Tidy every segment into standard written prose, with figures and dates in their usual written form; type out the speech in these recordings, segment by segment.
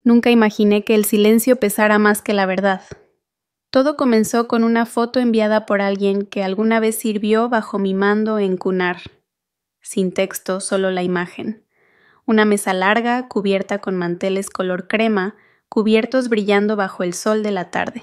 Nunca imaginé que el silencio pesara más que la verdad. Todo comenzó con una foto enviada por alguien que alguna vez sirvió bajo mi mando en Kunar. Sin texto, solo la imagen. Una mesa larga, cubierta con manteles color crema, cubiertos brillando bajo el sol de la tarde.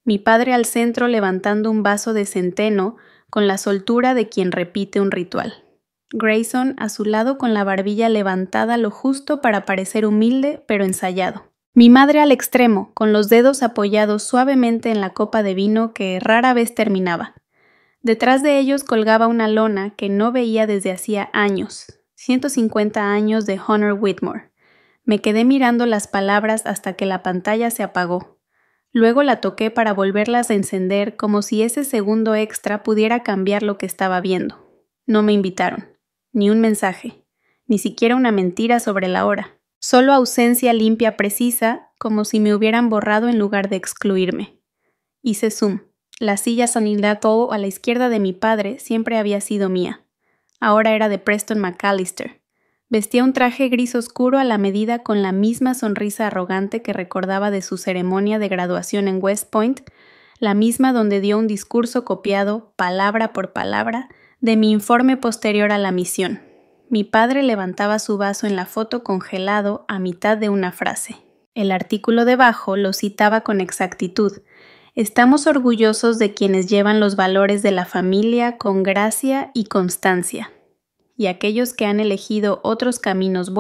Mi padre al centro levantando un vaso de centeno con la soltura de quien repite un ritual. Grayson a su lado con la barbilla levantada lo justo para parecer humilde pero ensayado. Mi madre al extremo, con los dedos apoyados suavemente en la copa de vino que rara vez terminaba. Detrás de ellos colgaba una lona que no veía desde hacía años, 150 años de Honor Whitmore. Me quedé mirando las palabras hasta que la pantalla se apagó. Luego la toqué para volverlas a encender como si ese segundo extra pudiera cambiar lo que estaba viendo. No me invitaron. Ni un mensaje. Ni siquiera una mentira sobre la hora. Solo ausencia limpia precisa, como si me hubieran borrado en lugar de excluirme. Hice zoom. La silla Sanilato a la izquierda de mi padre siempre había sido mía. Ahora era de Preston McAllister. Vestía un traje gris oscuro a la medida con la misma sonrisa arrogante que recordaba de su ceremonia de graduación en West Point, la misma donde dio un discurso copiado, palabra por palabra, de mi informe posterior a la misión. Mi padre levantaba su vaso en la foto congelado a mitad de una frase. El artículo debajo lo citaba con exactitud. Estamos orgullosos de quienes llevan los valores de la familia con gracia y constancia. Y aquellos que han elegido otros caminos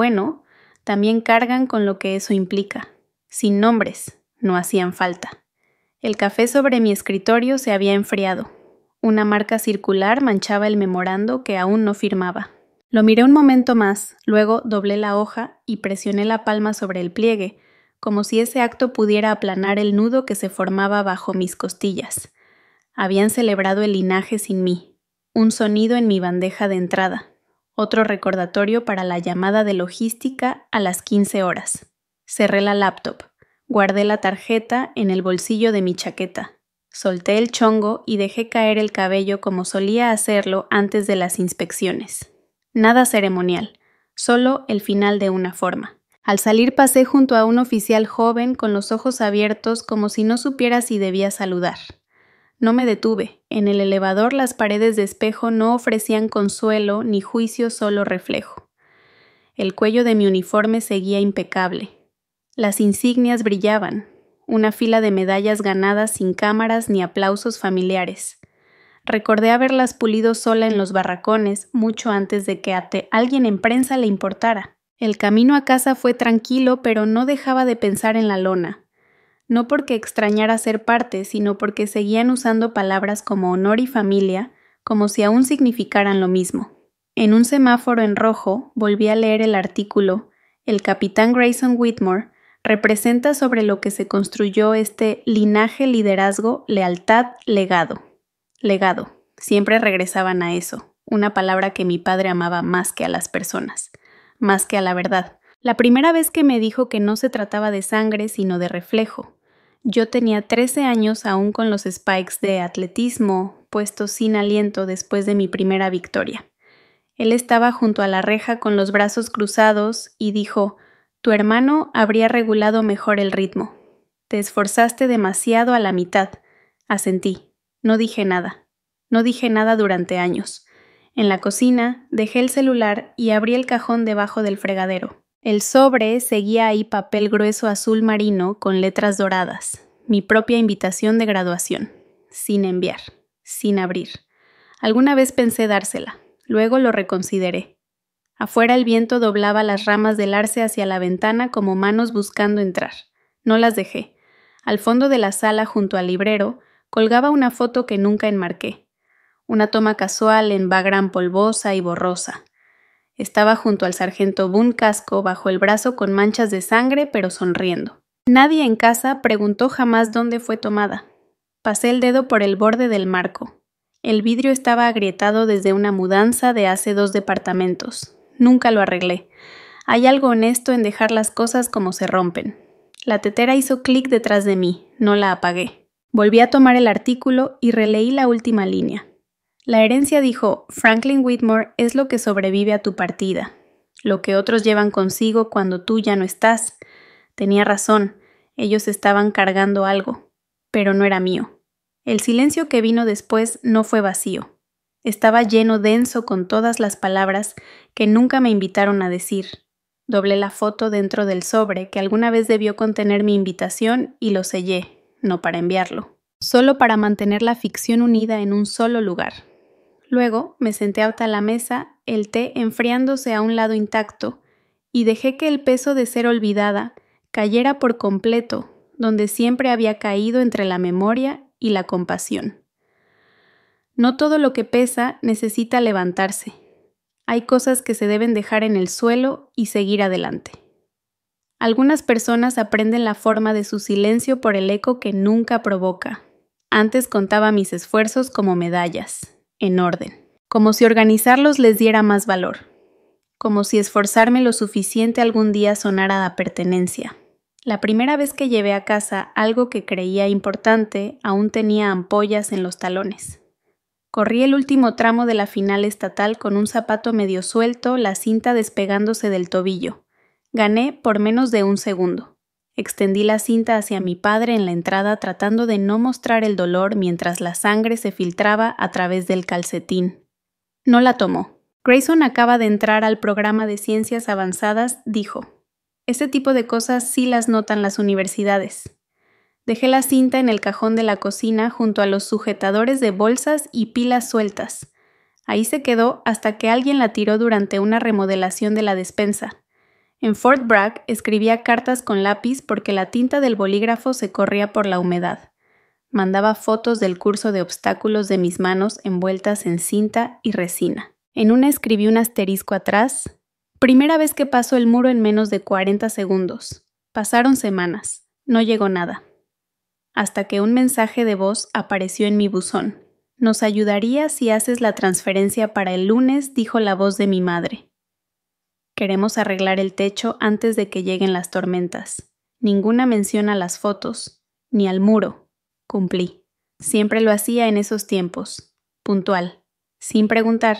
también cargan con lo que eso implica. Sin nombres, no hacían falta. El café sobre mi escritorio se había enfriado. Una marca circular manchaba el memorando que aún no firmaba. Lo miré un momento más, luego doblé la hoja y presioné la palma sobre el pliegue, como si ese acto pudiera aplanar el nudo que se formaba bajo mis costillas. Habían celebrado el linaje sin mí. Un sonido en mi bandeja de entrada. Otro recordatorio para la llamada de logística a las 15 horas. Cerré la laptop. Guardé la tarjeta en el bolsillo de mi chaqueta. Solté el chongo y dejé caer el cabello como solía hacerlo antes de las inspecciones. Nada ceremonial, solo el final de una forma. Al salir pasé junto a un oficial joven con los ojos abiertos como si no supiera si debía saludar. No me detuve. En el elevador las paredes de espejo no ofrecían consuelo ni juicio, solo reflejo. El cuello de mi uniforme seguía impecable. Las insignias brillaban. Una fila de medallas ganadas sin cámaras ni aplausos familiares. Recordé haberlas pulido sola en los barracones mucho antes de que a alguien en prensa le importara. El camino a casa fue tranquilo, pero no dejaba de pensar en la lona. No porque extrañara ser parte, sino porque seguían usando palabras como honor y familia, como si aún significaran lo mismo. En un semáforo en rojo, volví a leer el artículo. El capitán Grayson Whitmore representa sobre lo que se construyó este linaje, liderazgo, lealtad, legado. Legado. Siempre regresaban a eso, una palabra que mi padre amaba más que a las personas, más que a la verdad. La primera vez que me dijo que no se trataba de sangre, sino de reflejo. Yo tenía 13 años aún con los spikes de atletismo, puestos sin aliento después de mi primera victoria. Él estaba junto a la reja con los brazos cruzados y dijo: «Tu hermano habría regulado mejor el ritmo. Te esforzaste demasiado a la mitad». Asentí. No dije nada. No dije nada durante años. En la cocina dejé el celular y abrí el cajón debajo del fregadero. El sobre seguía ahí, papel grueso azul marino con letras doradas. Mi propia invitación de graduación. Sin enviar. Sin abrir. Alguna vez pensé dársela. Luego lo reconsideré. Afuera el viento doblaba las ramas del arce hacia la ventana como manos buscando entrar. No las dejé. Al fondo de la sala, junto al librero, colgaba una foto que nunca enmarqué. Una toma casual en background polvosa y borrosa. Estaba junto al sargento Boone Casco bajo el brazo con manchas de sangre pero sonriendo. Nadie en casa preguntó jamás dónde fue tomada. Pasé el dedo por el borde del marco. El vidrio estaba agrietado desde una mudanza de hace 2 departamentos. Nunca lo arreglé. Hay algo honesto en dejar las cosas como se rompen. La tetera hizo clic detrás de mí. No la apagué. Volví a tomar el artículo y releí la última línea. La herencia dijo: Franklin Whitmore es lo que sobrevive a tu partida, lo que otros llevan consigo cuando tú ya no estás. Tenía razón, ellos estaban cargando algo, pero no era mío. El silencio que vino después no fue vacío. Estaba lleno denso con todas las palabras que nunca me invitaron a decir. Doblé la foto dentro del sobre que alguna vez debió contener mi invitación y lo sellé, no para enviarlo, solo para mantener la ficción unida en un solo lugar. Luego me senté hasta la mesa, el té enfriándose a un lado intacto, y dejé que el peso de ser olvidada cayera por completo, donde siempre había caído entre la memoria y la compasión. No todo lo que pesa necesita levantarse. Hay cosas que se deben dejar en el suelo y seguir adelante. Algunas personas aprenden la forma de su silencio por el eco que nunca provoca. Antes contaba mis esfuerzos como medallas, en orden, como si organizarlos les diera más valor, como si esforzarme lo suficiente algún día sonara a pertenencia. La primera vez que llevé a casa algo que creía importante, aún tenía ampollas en los talones. Corrí el último tramo de la final estatal con un zapato medio suelto, la cinta despegándose del tobillo. Gané por menos de un segundo. Extendí la cinta hacia mi padre en la entrada tratando de no mostrar el dolor mientras la sangre se filtraba a través del calcetín. No la tomó. Grayson acaba de entrar al programa de ciencias avanzadas, dijo. Ese tipo de cosas sí las notan las universidades. Dejé la cinta en el cajón de la cocina junto a los sujetadores de bolsas y pilas sueltas. Ahí se quedó hasta que alguien la tiró durante una remodelación de la despensa. En Fort Bragg escribía cartas con lápiz porque la tinta del bolígrafo se corría por la humedad. Mandaba fotos del curso de obstáculos de mis manos envueltas en cinta y resina. En una escribí un asterisco atrás. Primera vez que paso el muro en menos de 40 segundos. Pasaron semanas. No llegó nada. Hasta que un mensaje de voz apareció en mi buzón. «Nos ayudaría si haces la transferencia para el lunes», dijo la voz de mi madre. «Queremos arreglar el techo antes de que lleguen las tormentas. Ninguna mención a las fotos, ni al muro». Cumplí. Siempre lo hacía en esos tiempos. Puntual. Sin preguntar,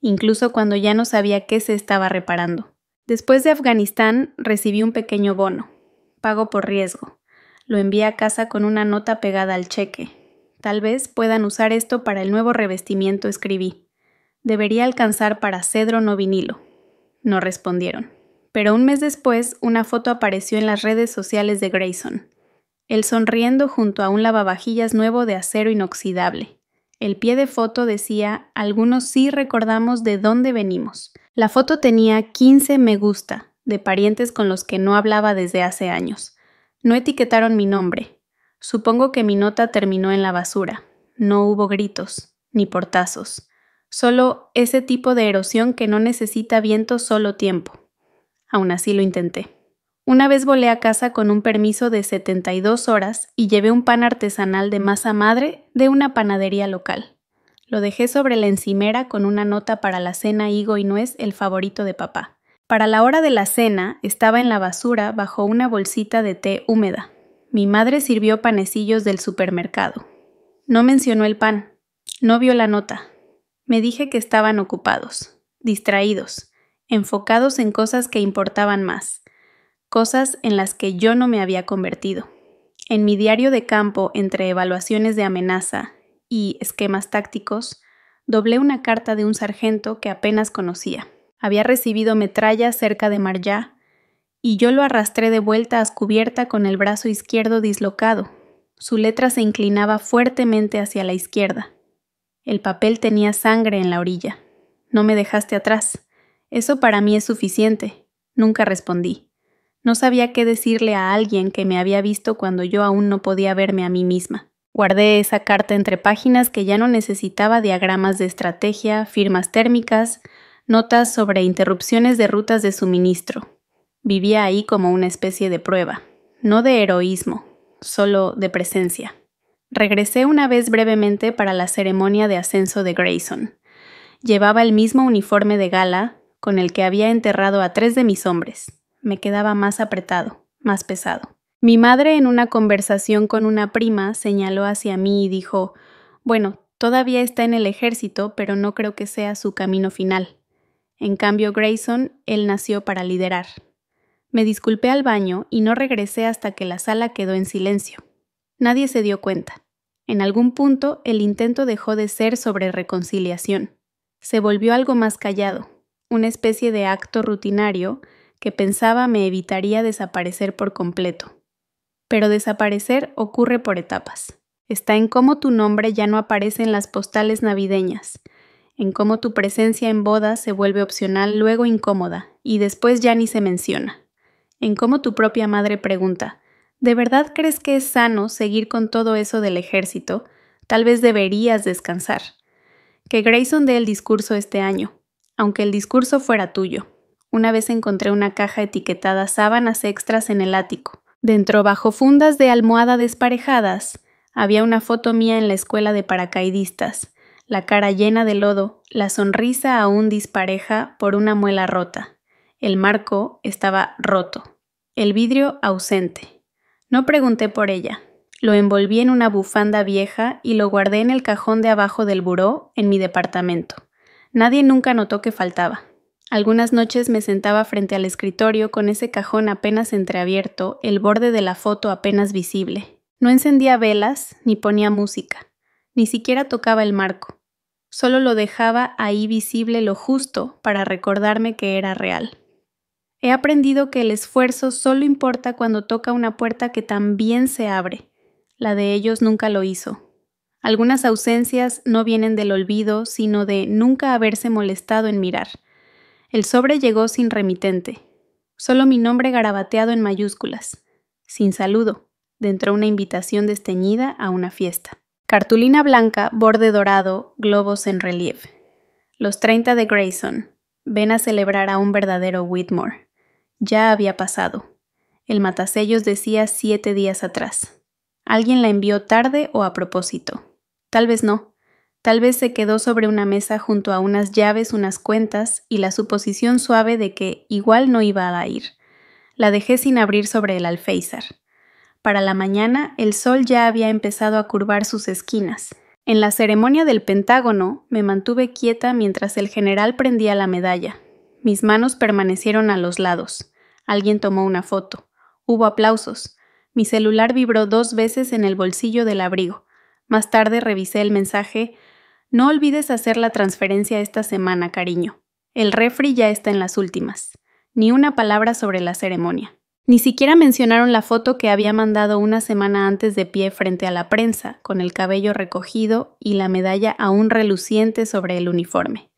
incluso cuando ya no sabía qué se estaba reparando. Después de Afganistán recibí un pequeño bono. Pago por riesgo. Lo envié a casa con una nota pegada al cheque. Tal vez puedan usar esto para el nuevo revestimiento, escribí. Debería alcanzar para cedro no vinilo. No respondieron. Pero un mes después, una foto apareció en las redes sociales de Grayson. Él sonriendo junto a un lavavajillas nuevo de acero inoxidable. El pie de foto decía, algunos sí recordamos de dónde venimos. La foto tenía 15 me gusta, de parientes con los que no hablaba desde hace años. No etiquetaron mi nombre. Supongo que mi nota terminó en la basura. No hubo gritos, ni portazos. Solo ese tipo de erosión que no necesita viento, solo tiempo. Aún así lo intenté. Una vez volé a casa con un permiso de 72 horas y llevé un pan artesanal de masa madre de una panadería local. Lo dejé sobre la encimera con una nota para la cena higo y nuez, el favorito de papá. Para la hora de la cena, estaba en la basura bajo una bolsita de té húmeda. Mi madre sirvió panecillos del supermercado. No mencionó el pan. No vio la nota. Me dije que estaban ocupados, distraídos, enfocados en cosas que importaban más, cosas en las que yo no me había convertido. En mi diario de campo, entre evaluaciones de amenaza y esquemas tácticos, doblé una carta de un sargento que apenas conocía. Había recibido metralla cerca de Marjah, y yo lo arrastré de vuelta a cubierta con el brazo izquierdo dislocado. Su letra se inclinaba fuertemente hacia la izquierda. El papel tenía sangre en la orilla. No me dejaste atrás. Eso para mí es suficiente. Nunca respondí. No sabía qué decirle a alguien que me había visto cuando yo aún no podía verme a mí misma. Guardé esa carta entre páginas que ya no necesitaba diagramas de estrategia, firmas térmicas, notas sobre interrupciones de rutas de suministro. Vivía ahí como una especie de prueba, no de heroísmo, solo de presencia. Regresé una vez brevemente para la ceremonia de ascenso de Grayson. Llevaba el mismo uniforme de gala con el que había enterrado a 3 de mis hombres. Me quedaba más apretado, más pesado. Mi madre, en una conversación con una prima, señaló hacia mí y dijo, «Bueno, todavía está en el ejército, pero no creo que sea su camino final». En cambio, Grayson, él nació para liderar. Me disculpé al baño y no regresé hasta que la sala quedó en silencio. Nadie se dio cuenta. En algún punto, el intento dejó de ser sobre reconciliación. Se volvió algo más callado, una especie de acto rutinario que pensaba me evitaría desaparecer por completo. Pero desaparecer ocurre por etapas. Está en cómo tu nombre ya no aparece en las postales navideñas, en cómo tu presencia en bodas se vuelve opcional, luego incómoda, y después ya ni se menciona. En cómo tu propia madre pregunta, ¿de verdad crees que es sano seguir con todo eso del ejército? Tal vez deberías descansar. Que Grayson dé el discurso este año, aunque el discurso fuera tuyo. Una vez encontré una caja etiquetada sábanas extras en el ático. Dentro, bajo fundas de almohada desparejadas, había una foto mía en la escuela de paracaidistas, la cara llena de lodo, la sonrisa aún dispareja por una muela rota. El marco estaba roto, el vidrio ausente. No pregunté por ella. Lo envolví en una bufanda vieja y lo guardé en el cajón de abajo del buró en mi departamento. Nadie nunca notó que faltaba. Algunas noches me sentaba frente al escritorio con ese cajón apenas entreabierto, el borde de la foto apenas visible. No encendía velas ni ponía música. Ni siquiera tocaba el marco. Solo lo dejaba ahí visible lo justo para recordarme que era real. He aprendido que el esfuerzo solo importa cuando toca una puerta que también se abre. La de ellos nunca lo hizo. Algunas ausencias no vienen del olvido, sino de nunca haberse molestado en mirar. El sobre llegó sin remitente. Solo mi nombre garabateado en mayúsculas. Sin saludo. Dentro una invitación desteñida a una fiesta. Cartulina blanca, borde dorado, globos en relieve. Los 30 de Grayson. Ven a celebrar a un verdadero Whitmore. Ya había pasado. El matasellos decía 7 días atrás. ¿Alguien la envió tarde o a propósito? Tal vez no. Tal vez se quedó sobre una mesa junto a unas llaves, unas cuentas y la suposición suave de que igual no iba a ir. La dejé sin abrir sobre el alféizar. Para la mañana, el sol ya había empezado a curvar sus esquinas. En la ceremonia del Pentágono, me mantuve quieta mientras el general prendía la medalla. Mis manos permanecieron a los lados. Alguien tomó una foto. Hubo aplausos. Mi celular vibró 2 veces en el bolsillo del abrigo. Más tarde revisé el mensaje: no olvides hacer la transferencia esta semana, cariño. El refri ya está en las últimas. Ni una palabra sobre la ceremonia. Ni siquiera mencionaron la foto que había mandado una semana antes de pie frente a la prensa, con el cabello recogido y la medalla aún reluciente sobre el uniforme.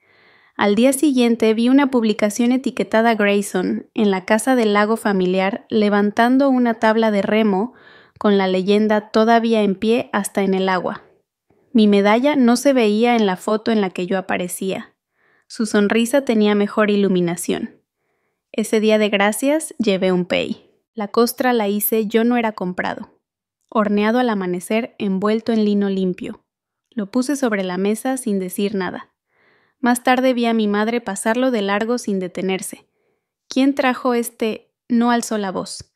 Al día siguiente vi una publicación etiquetada Grayson en la casa del lago familiar levantando una tabla de remo con la leyenda todavía en pie hasta en el agua. Mi medalla no se veía en la foto en la que yo aparecía. Su sonrisa tenía mejor iluminación. Ese día de gracias llevé un pay. La costra la hice yo no era comprado. Horneado al amanecer, envuelto en lino limpio. Lo puse sobre la mesa sin decir nada. Más tarde vi a mi madre pasarlo de largo sin detenerse. ¿Quién trajo este? No alzó la voz.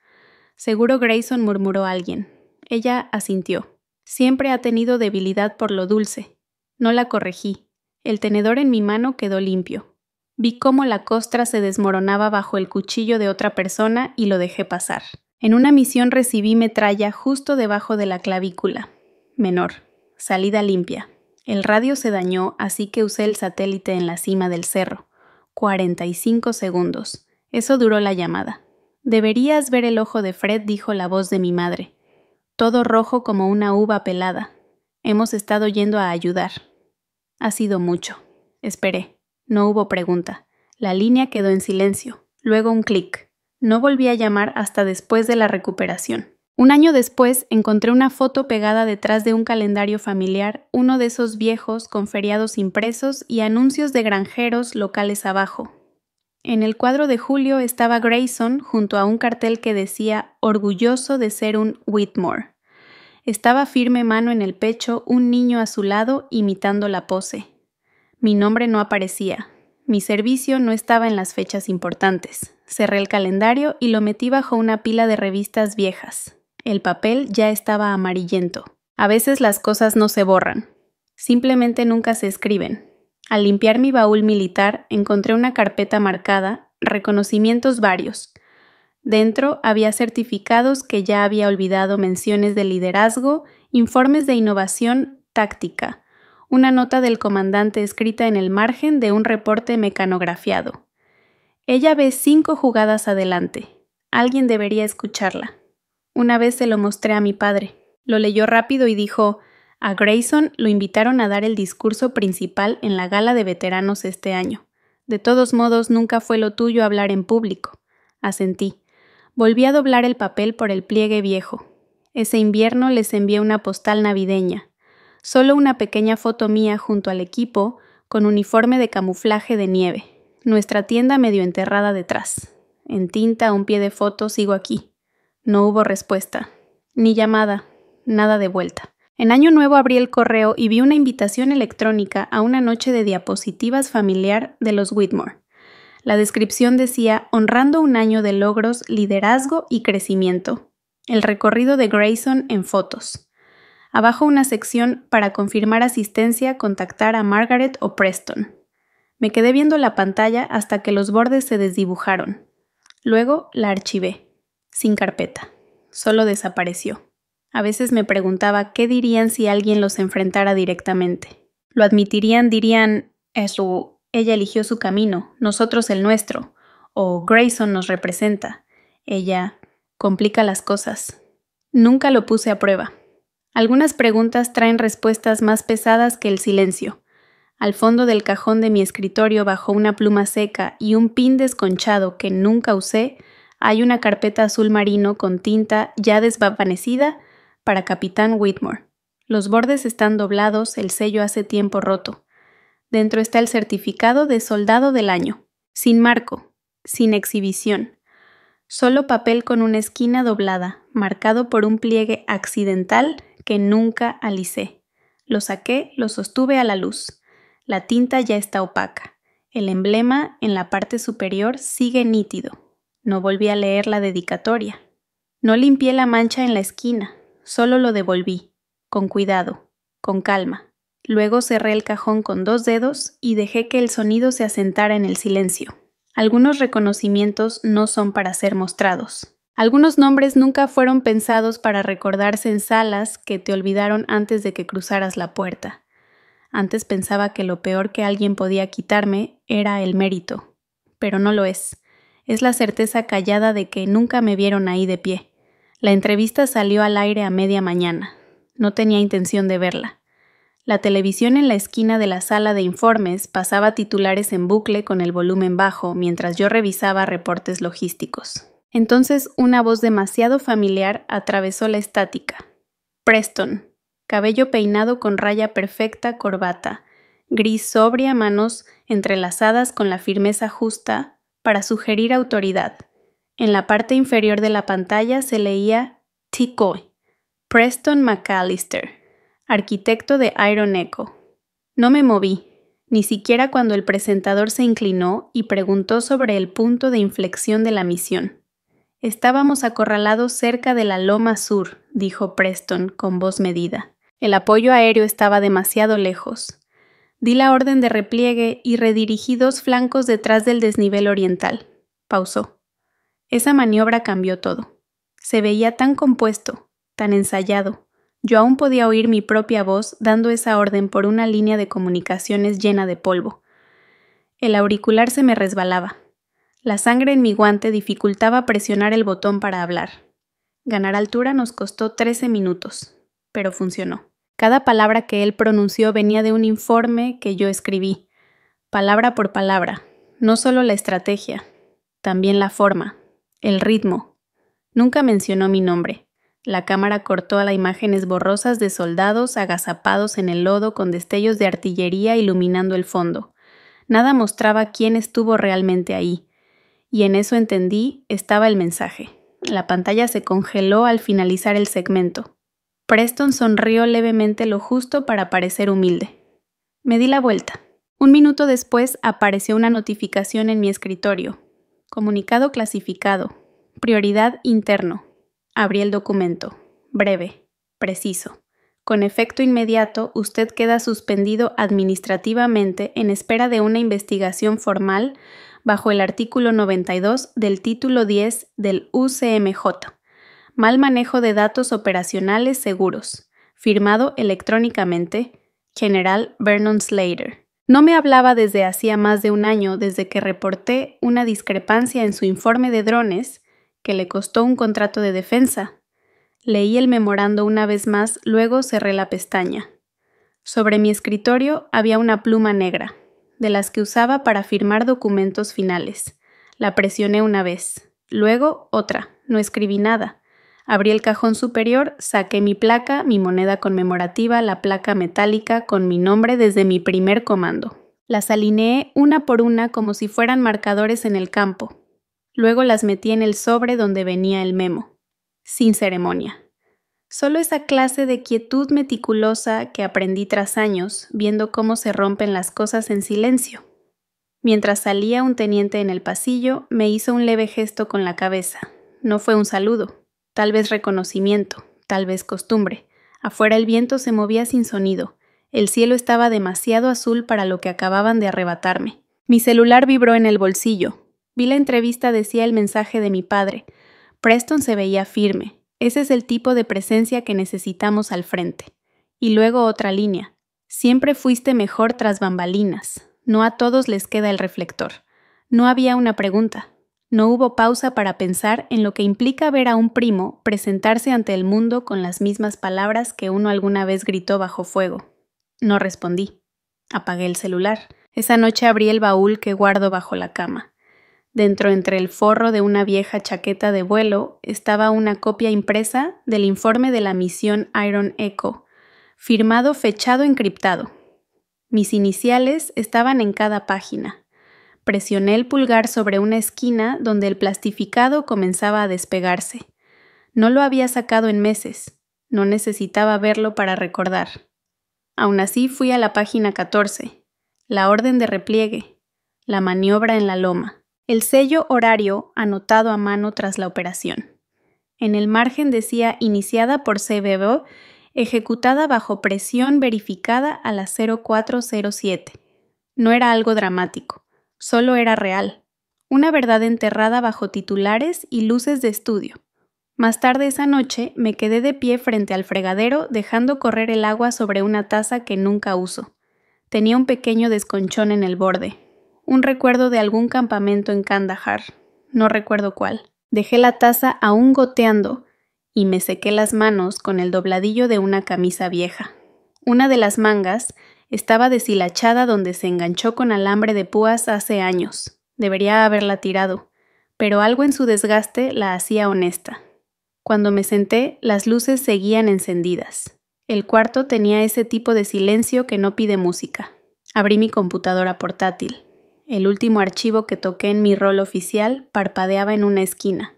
Seguro Grayson, murmuró alguien. Ella asintió. Siempre ha tenido debilidad por lo dulce. No la corregí. El tenedor en mi mano quedó limpio. Vi cómo la costra se desmoronaba bajo el cuchillo de otra persona y lo dejé pasar. En una misión recibí metralla justo debajo de la clavícula. Menor. Salida limpia. El radio se dañó, así que usé el satélite en la cima del cerro. 45 segundos. Eso duró la llamada. Deberías ver el ojo de Fred, dijo la voz de mi madre. Todo rojo como una uva pelada. Hemos estado yendo a ayudar. Ha sido mucho. Esperé. No hubo pregunta. La línea quedó en silencio. Luego un clic. No volví a llamar hasta después de la recuperación. Un año después encontré una foto pegada detrás de un calendario familiar, uno de esos viejos con feriados impresos y anuncios de granjeros locales abajo. En el cuadro de julio estaba Grayson junto a un cartel que decía orgulloso de ser un Whitmore. Estaba firme mano en el pecho, un niño a su lado imitando la pose. Mi nombre no aparecía. Mi servicio no estaba en las fechas importantes. Cerré el calendario y lo metí bajo una pila de revistas viejas. El papel ya estaba amarillento. A veces las cosas no se borran. Simplemente nunca se escriben. Al limpiar mi baúl militar, encontré una carpeta marcada, reconocimientos varios. Dentro había certificados que ya había olvidado, menciones de liderazgo, informes de innovación táctica, una nota del comandante escrita en el margen de un reporte mecanografiado. Ella ve 5 jugadas adelante. Alguien debería escucharla. Una vez se lo mostré a mi padre. Lo leyó rápido y dijo: a Grayson lo invitaron a dar el discurso principal en la gala de veteranos este año. De todos modos, nunca fue lo tuyo hablar en público. Asentí. Volví a doblar el papel por el pliegue viejo. Ese invierno les envié una postal navideña. Solo una pequeña foto mía junto al equipo, con uniforme de camuflaje de nieve. Nuestra tienda medio enterrada detrás. En tinta, a un pie de foto, sigo aquí. No hubo respuesta. Ni llamada. Nada de vuelta. En Año Nuevo abrí el correo y vi una invitación electrónica a una noche de diapositivas familiar de los Whitmore. La descripción decía: honrando un año de logros, liderazgo y crecimiento. El recorrido de Grayson en fotos. Abajo una sección para confirmar asistencia, contactar a Margaret o Preston. Me quedé viendo la pantalla hasta que los bordes se desdibujaron. Luego la archivé. Sin carpeta. Solo desapareció. A veces me preguntaba qué dirían si alguien los enfrentara directamente. Lo admitirían, dirían: eso, ella eligió su camino, nosotros el nuestro. O Grayson nos representa. Ella complica las cosas. Nunca lo puse a prueba. Algunas preguntas traen respuestas más pesadas que el silencio. Al fondo del cajón de mi escritorio, bajo una pluma seca y un pin desconchado que nunca usé, hay una carpeta azul marino con tinta ya desvanecida para Capitán Whitmore. Los bordes están doblados, el sello hace tiempo roto. Dentro está el certificado de soldado del año, sin marco, sin exhibición. Solo papel con una esquina doblada, marcado por un pliegue accidental que nunca alicé. Lo saqué, lo sostuve a la luz. La tinta ya está opaca. El emblema en la parte superior sigue nítido. No volví a leer la dedicatoria. No limpié la mancha en la esquina, solo lo devolví, con cuidado, con calma. Luego cerré el cajón con 2 dedos y dejé que el sonido se asentara en el silencio. Algunos reconocimientos no son para ser mostrados. Algunos nombres nunca fueron pensados para recordarse en salas que te olvidaron antes de que cruzaras la puerta. Antes pensaba que lo peor que alguien podía quitarme era el mérito, pero no lo es. Es la certeza callada de que nunca me vieron ahí de pie. La entrevista salió al aire a media mañana. No tenía intención de verla. La televisión en la esquina de la sala de informes pasaba titulares en bucle con el volumen bajo mientras yo revisaba reportes logísticos. Entonces una voz demasiado familiar atravesó la estática. Preston, cabello peinado con raya perfecta, corbata, gris sobria, manos entrelazadas con la firmeza justa para sugerir autoridad. En la parte inferior de la pantalla se leía T.C.O.Y. Preston McAllister, arquitecto de Iron Echo. No me moví, ni siquiera cuando el presentador se inclinó y preguntó sobre el punto de inflexión de la misión. Estábamos acorralados cerca de la Loma Sur, dijo Preston con voz medida. El apoyo aéreo estaba demasiado lejos. Di la orden de repliegue y redirigí 2 flancos detrás del desnivel oriental. Pausó. Esa maniobra cambió todo. Se veía tan compuesto, tan ensayado. Yo aún podía oír mi propia voz dando esa orden por una línea de comunicaciones llena de polvo. El auricular se me resbalaba. La sangre en mi guante dificultaba presionar el botón para hablar. Ganar altura nos costó 13 minutos, pero funcionó. Cada palabra que él pronunció venía de un informe que yo escribí, palabra por palabra, no solo la estrategia, también la forma, el ritmo. Nunca mencionó mi nombre. La cámara cortó a las imágenes borrosas de soldados agazapados en el lodo con destellos de artillería iluminando el fondo. Nada mostraba quién estuvo realmente ahí. Y en eso entendí, estaba el mensaje. La pantalla se congeló al finalizar el segmento. Preston sonrió levemente lo justo para parecer humilde. Me di la vuelta. 1 minuto después apareció una notificación en mi escritorio. Comunicado clasificado. Prioridad interno. Abrí el documento. Breve. Preciso. Con efecto inmediato, usted queda suspendido administrativamente en espera de una investigación formal bajo el artículo 92 del título 10 del UCMJ, Mal manejo de datos operacionales seguros, firmado electrónicamente, General Vernon Slater. No me hablaba desde hacía más de un año, desde que reporté una discrepancia en su informe de drones que le costó un contrato de defensa. Leí el memorando una vez más, luego cerré la pestaña. Sobre mi escritorio había una pluma negra, de las que usaba para firmar documentos finales. La presioné una vez, luego otra, no escribí nada. Abrí el cajón superior, saqué mi placa, mi moneda conmemorativa, la placa metálica con mi nombre desde mi primer comando. Las alineé una por una como si fueran marcadores en el campo. Luego las metí en el sobre donde venía el memo. Sin ceremonia. Solo esa clase de quietud meticulosa que aprendí tras años, viendo cómo se rompen las cosas en silencio. Mientras salía un teniente en el pasillo, me hizo un leve gesto con la cabeza. No fue un saludo, tal vez reconocimiento, tal vez costumbre. Afuera el viento se movía sin sonido. El cielo estaba demasiado azul para lo que acababan de arrebatarme. Mi celular vibró en el bolsillo. Vi la entrevista, decía el mensaje de mi padre. Preston se veía firme. Ese es el tipo de presencia que necesitamos al frente. Y luego otra línea. Siempre fuiste mejor tras bambalinas. No a todos les queda el reflector. No había una pregunta. No hubo pausa para pensar en lo que implica ver a un primo presentarse ante el mundo con las mismas palabras que uno alguna vez gritó bajo fuego. No respondí. Apagué el celular. Esa noche abrí el baúl que guardo bajo la cama. Dentro, entre el forro de una vieja chaqueta de vuelo, estaba una copia impresa del informe de la misión Iron Echo, firmado, fechado, encriptado. Mis iniciales estaban en cada página. Presioné el pulgar sobre una esquina donde el plastificado comenzaba a despegarse. No lo había sacado en meses. No necesitaba verlo para recordar. Aún así fui a la página 14, la orden de repliegue, la maniobra en la loma. El sello horario anotado a mano tras la operación. En el margen decía iniciada por CBO, ejecutada bajo presión verificada a las 0407. No era algo dramático, solo era real. Una verdad enterrada bajo titulares y luces de estudio. Más tarde esa noche me quedé de pie frente al fregadero dejando correr el agua sobre una taza que nunca uso. Tenía un pequeño desconchón en el borde. Un recuerdo de algún campamento en Kandahar, no recuerdo cuál. Dejé la taza aún goteando y me sequé las manos con el dobladillo de una camisa vieja. Una de las mangas estaba deshilachada donde se enganchó con alambre de púas hace años. Debería haberla tirado, pero algo en su desgaste la hacía honesta. Cuando me senté, las luces seguían encendidas. El cuarto tenía ese tipo de silencio que no pide música. Abrí mi computadora portátil. El último archivo que toqué en mi rol oficial parpadeaba en una esquina.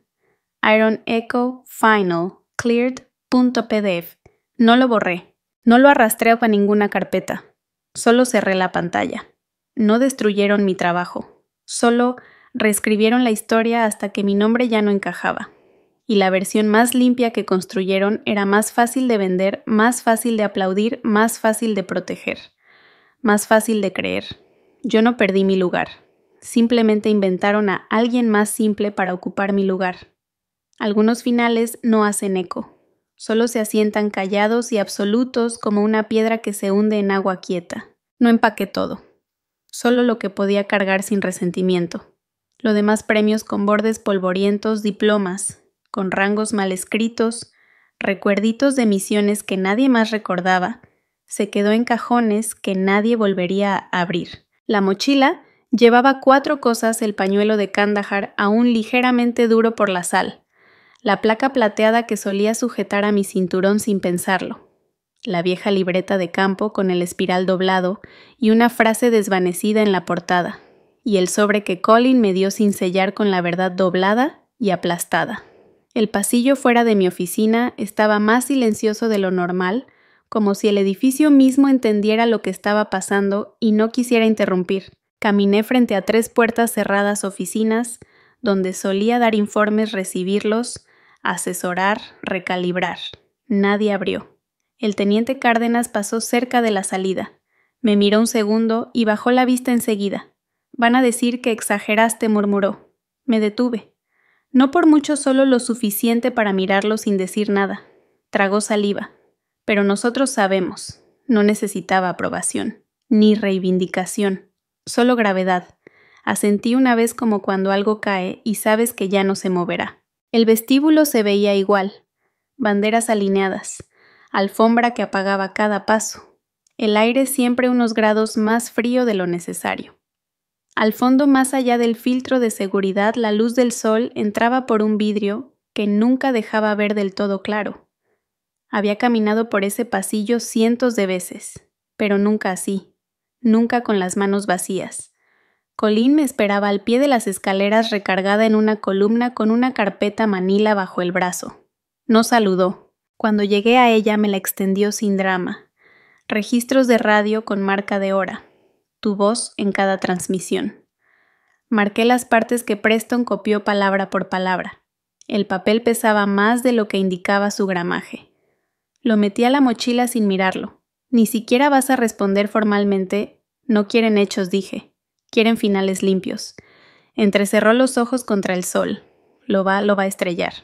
Iron Echo Final Cleared.pdf. No lo borré. No lo arrastré a ninguna carpeta. Solo cerré la pantalla. No destruyeron mi trabajo. Solo reescribieron la historia hasta que mi nombre ya no encajaba. Y la versión más limpia que construyeron era más fácil de vender, más fácil de aplaudir, más fácil de proteger, más fácil de creer. Yo no perdí mi lugar. Simplemente inventaron a alguien más simple para ocupar mi lugar. Algunos finales no hacen eco. Solo se asientan callados y absolutos como una piedra que se hunde en agua quieta. No empaqué todo. Solo lo que podía cargar sin resentimiento. Lo demás premios con bordes polvorientos, diplomas, con rangos mal escritos, recuerditos de misiones que nadie más recordaba, se quedó en cajones que nadie volvería a abrir. La mochila llevaba 4 cosas: el pañuelo de Kandahar aún ligeramente duro por la sal, la placa plateada que solía sujetar a mi cinturón sin pensarlo, la vieja libreta de campo con el espiral doblado y una frase desvanecida en la portada, y el sobre que Colin me dio sin sellar con la verdad doblada y aplastada. El pasillo fuera de mi oficina estaba más silencioso de lo normal, como si el edificio mismo entendiera lo que estaba pasando y no quisiera interrumpir. Caminé frente a 3 puertas cerradas oficinas, donde solía dar informes, recibirlos, asesorar, recalibrar. Nadie abrió. El teniente Cárdenas pasó cerca de la salida. Me miró un segundo y bajó la vista enseguida. Van a decir que exageraste, murmuró. Me detuve. No por mucho, solo lo suficiente para mirarlo sin decir nada. Tragó saliva. Pero nosotros sabemos. No necesitaba aprobación, ni reivindicación. Solo gravedad. Asentí una vez como cuando algo cae y sabes que ya no se moverá. El vestíbulo se veía igual. Banderas alineadas. Alfombra que apagaba cada paso. El aire siempre unos grados más frío de lo necesario. Al fondo, más allá del filtro de seguridad, la luz del sol entraba por un vidrio que nunca dejaba ver del todo claro. Había caminado por ese pasillo cientos de veces, pero nunca así, nunca con las manos vacías. Colleen me esperaba al pie de las escaleras recargada en una columna con una carpeta manila bajo el brazo. No saludó. Cuando llegué a ella me la extendió sin drama. Registros de radio con marca de hora. Tu voz en cada transmisión. Marqué las partes que Preston copió palabra por palabra. El papel pesaba más de lo que indicaba su gramaje. Lo metí a la mochila sin mirarlo. Ni siquiera vas a responder formalmente. No quieren hechos, dije. Quieren finales limpios. Entrecerró los ojos contra el sol. Lo va a estrellar.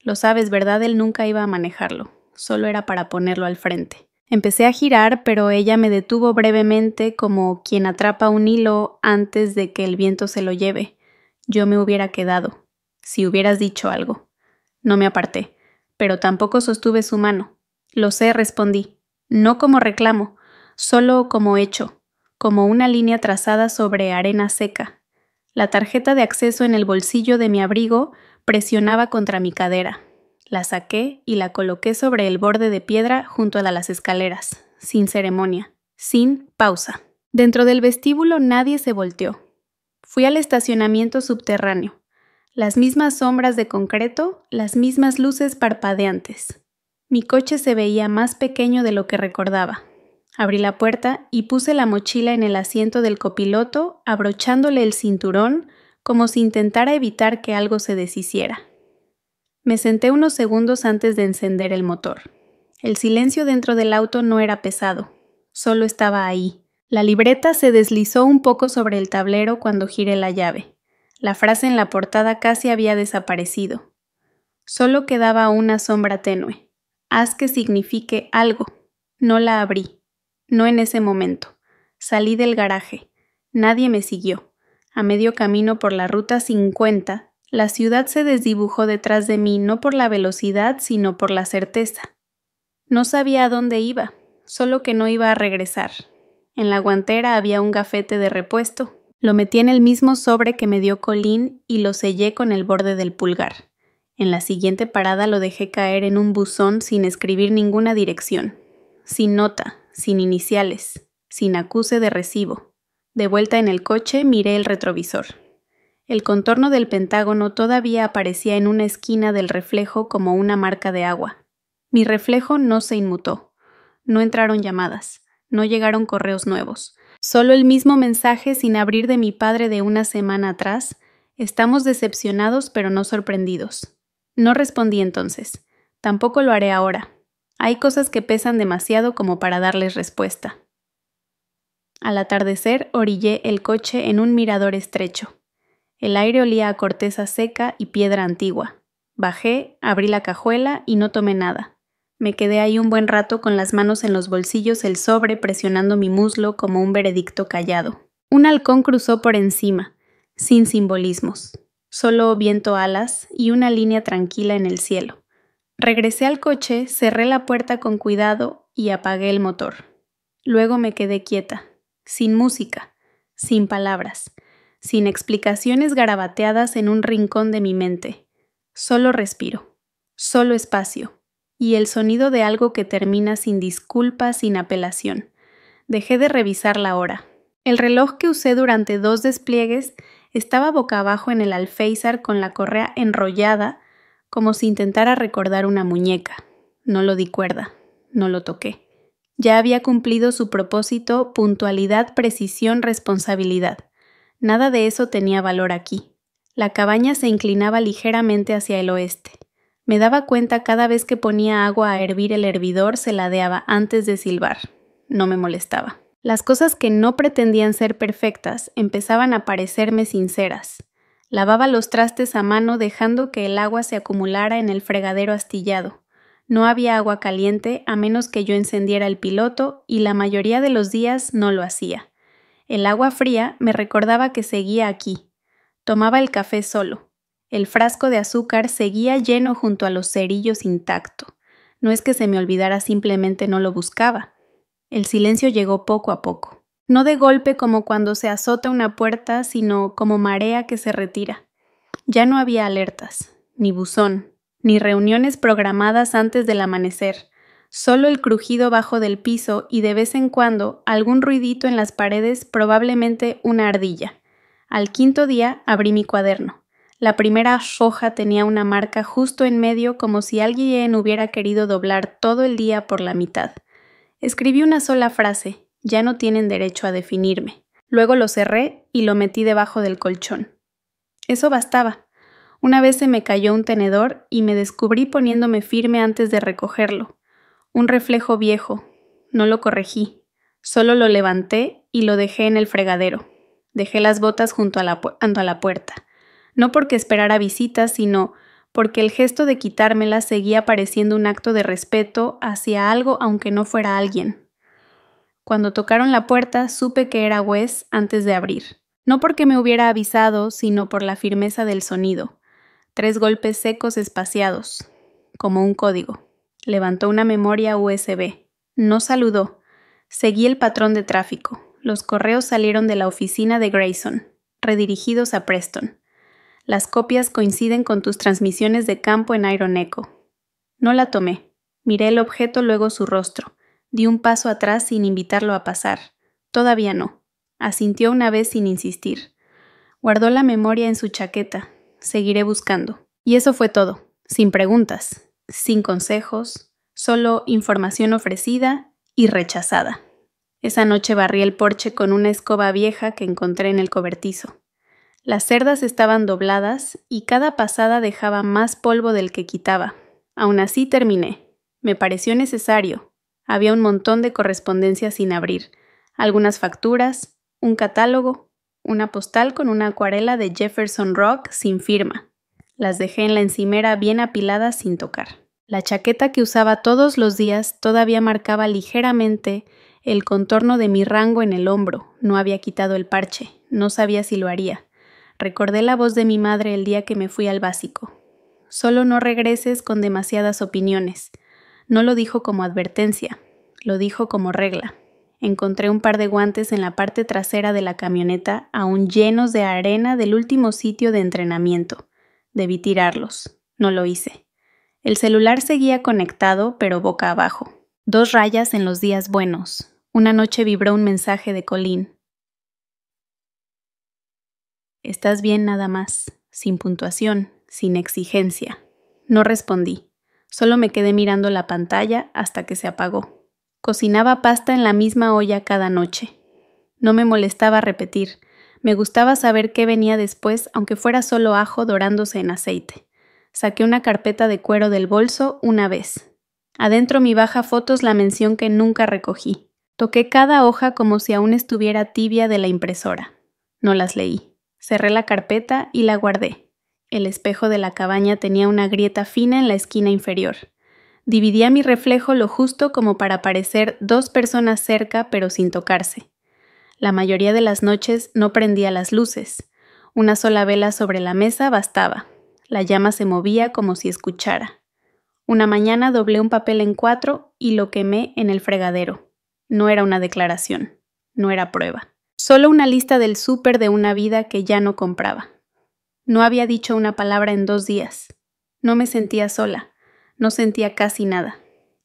Lo sabes, ¿verdad? Él nunca iba a manejarlo. Solo era para ponerlo al frente. Empecé a girar, pero ella me detuvo brevemente como quien atrapa un hilo antes de que el viento se lo lleve. Yo me hubiera quedado, si hubieras dicho algo. No me aparté, pero tampoco sostuve su mano. Lo sé, respondí. No como reclamo, solo como hecho, como una línea trazada sobre arena seca. La tarjeta de acceso en el bolsillo de mi abrigo presionaba contra mi cadera. La saqué y la coloqué sobre el borde de piedra junto a las escaleras, sin ceremonia, sin pausa. Dentro del vestíbulo nadie se volteó. Fui al estacionamiento subterráneo. Las mismas sombras de concreto, las mismas luces parpadeantes. Mi coche se veía más pequeño de lo que recordaba. Abrí la puerta y puse la mochila en el asiento del copiloto, abrochándole el cinturón como si intentara evitar que algo se deshiciera. Me senté unos segundos antes de encender el motor. El silencio dentro del auto no era pesado, solo estaba ahí. La libreta se deslizó un poco sobre el tablero cuando giré la llave. La frase en la portada casi había desaparecido. Solo quedaba una sombra tenue. Haz que signifique algo. No la abrí. No en ese momento. Salí del garaje. Nadie me siguió. A medio camino por la ruta 50, la ciudad se desdibujó detrás de mí no por la velocidad, sino por la certeza. No sabía a dónde iba, solo que no iba a regresar. En la guantera había un gafete de repuesto. Lo metí en el mismo sobre que me dio Colleen y lo sellé con el borde del pulgar. En la siguiente parada lo dejé caer en un buzón sin escribir ninguna dirección. Sin nota, sin iniciales, sin acuse de recibo. De vuelta en el coche miré el retrovisor. El contorno del Pentágono todavía aparecía en una esquina del reflejo como una marca de agua. Mi reflejo no se inmutó. No entraron llamadas. No llegaron correos nuevos. Solo el mismo mensaje sin abrir de mi padre de una semana atrás. Estamos decepcionados pero no sorprendidos. No respondí entonces. Tampoco lo haré ahora. Hay cosas que pesan demasiado como para darles respuesta. Al atardecer orillé el coche en un mirador estrecho. El aire olía a corteza seca y piedra antigua. Bajé, abrí la cajuela y no tomé nada. Me quedé ahí un buen rato con las manos en los bolsillos, el sobre presionando mi muslo como un veredicto callado. Un halcón cruzó por encima, sin simbolismos. Solo viento alas y una línea tranquila en el cielo. Regresé al coche, cerré la puerta con cuidado y apagué el motor. Luego me quedé quieta, sin música, sin palabras. Sin explicaciones garabateadas en un rincón de mi mente. Solo respiro, solo espacio, y el sonido de algo que termina sin disculpa, sin apelación. Dejé de revisar la hora. El reloj que usé durante 2 despliegues estaba boca abajo en el alféizar con la correa enrollada, como si intentara recordar una muñeca. No lo di cuerda, no lo toqué. Ya había cumplido su propósito: puntualidad, precisión, responsabilidad. Nada de eso tenía valor aquí. La cabaña se inclinaba ligeramente hacia el oeste. Me daba cuenta cada vez que ponía agua a hervir el hervidor se ladeaba antes de silbar. No me molestaba. Las cosas que no pretendían ser perfectas empezaban a parecerme sinceras. Lavaba los trastes a mano dejando que el agua se acumulara en el fregadero astillado. No había agua caliente a menos que yo encendiera el piloto y la mayoría de los días no lo hacía. El agua fría me recordaba que seguía aquí. Tomaba el café solo. El frasco de azúcar seguía lleno junto a los cerillos intacto. No es que se me olvidara, simplemente no lo buscaba. El silencio llegó poco a poco. No de golpe como cuando se azota una puerta, sino como marea que se retira. Ya no había alertas, ni buzón, ni reuniones programadas antes del amanecer. Solo el crujido bajo del piso y de vez en cuando algún ruidito en las paredes, probablemente una ardilla. Al quinto día abrí mi cuaderno. La primera hoja tenía una marca justo en medio como si alguien hubiera querido doblar todo el día por la mitad. Escribí una sola frase: ya no tienen derecho a definirme. Luego lo cerré y lo metí debajo del colchón. Eso bastaba. Una vez se me cayó un tenedor y me descubrí poniéndome firme antes de recogerlo. Un reflejo viejo. No lo corregí. Solo lo levanté y lo dejé en el fregadero. Dejé las botas junto a la puerta. No porque esperara visitas, sino porque el gesto de quitármelas seguía pareciendo un acto de respeto hacia algo aunque no fuera alguien. Cuando tocaron la puerta, supe que era Wes antes de abrir. No porque me hubiera avisado, sino por la firmeza del sonido. 3 golpes secos espaciados, como un código. Levantó una memoria USB. No saludó. Seguí el patrón de tráfico. Los correos salieron de la oficina de Grayson, redirigidos a Preston. Las copias coinciden con tus transmisiones de campo en Iron Echo. No la tomé. Miré el objeto, luego su rostro. Di un paso atrás sin invitarlo a pasar. Todavía no. Asintió una vez sin insistir. Guardó la memoria en su chaqueta. Seguiré buscando. Y eso fue todo. Sin preguntas, sin consejos, solo información ofrecida y rechazada. Esa noche barrí el porche con una escoba vieja que encontré en el cobertizo. Las cerdas estaban dobladas y cada pasada dejaba más polvo del que quitaba. Aún así terminé. Me pareció necesario. Había un montón de correspondencia sin abrir, algunas facturas, un catálogo, una postal con una acuarela de Jefferson Rock sin firma. Las dejé en la encimera bien apiladas sin tocar. La chaqueta que usaba todos los días todavía marcaba ligeramente el contorno de mi rango en el hombro. No había quitado el parche. No sabía si lo haría. Recordé la voz de mi madre el día que me fui al básico. Solo no regreses con demasiadas opiniones. No lo dijo como advertencia, lo dijo como regla. Encontré un par de guantes en la parte trasera de la camioneta, aún llenos de arena del último sitio de entrenamiento. Debí tirarlos. No lo hice. El celular seguía conectado, pero boca abajo. 2 rayas en los días buenos. Una noche vibró un mensaje de Colleen. ¿Estás bien nada más? Sin puntuación, sin exigencia. No respondí. Solo me quedé mirando la pantalla hasta que se apagó. Cocinaba pasta en la misma olla cada noche. No me molestaba repetir. Me gustaba saber qué venía después, aunque fuera solo ajo dorándose en aceite. Saqué una carpeta de cuero del bolso una vez. Adentro mi baja fotos la mención que nunca recogí. Toqué cada hoja como si aún estuviera tibia de la impresora. No las leí. Cerré la carpeta y la guardé. El espejo de la cabaña tenía una grieta fina en la esquina inferior. Dividía mi reflejo lo justo como para parecer 2 personas cerca pero sin tocarse. La mayoría de las noches no prendía las luces. Una sola vela sobre la mesa bastaba. La llama se movía como si escuchara. Una mañana doblé un papel en 4 y lo quemé en el fregadero. No era una declaración. No era prueba. Solo una lista del súper de una vida que ya no compraba. No había dicho una palabra en 2 días. No me sentía sola. No sentía casi nada.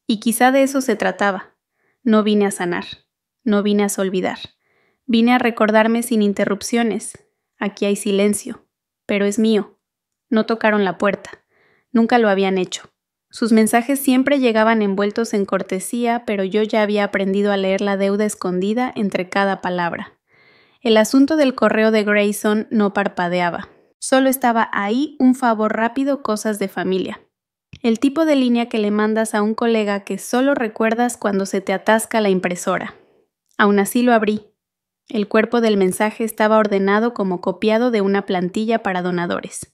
Y quizá de eso se trataba. No vine a sanar. No vine a olvidar. Vine a recordarme sin interrupciones. Aquí hay silencio. Pero es mío. No tocaron la puerta. Nunca lo habían hecho. Sus mensajes siempre llegaban envueltos en cortesía, pero yo ya había aprendido a leer la deuda escondida entre cada palabra. El asunto del correo de Grayson no parpadeaba. Solo estaba ahí un favor rápido, cosas de familia. El tipo de línea que le mandas a un colega que solo recuerdas cuando se te atasca la impresora. Aún así lo abrí. El cuerpo del mensaje estaba ordenado como copiado de una plantilla para donadores.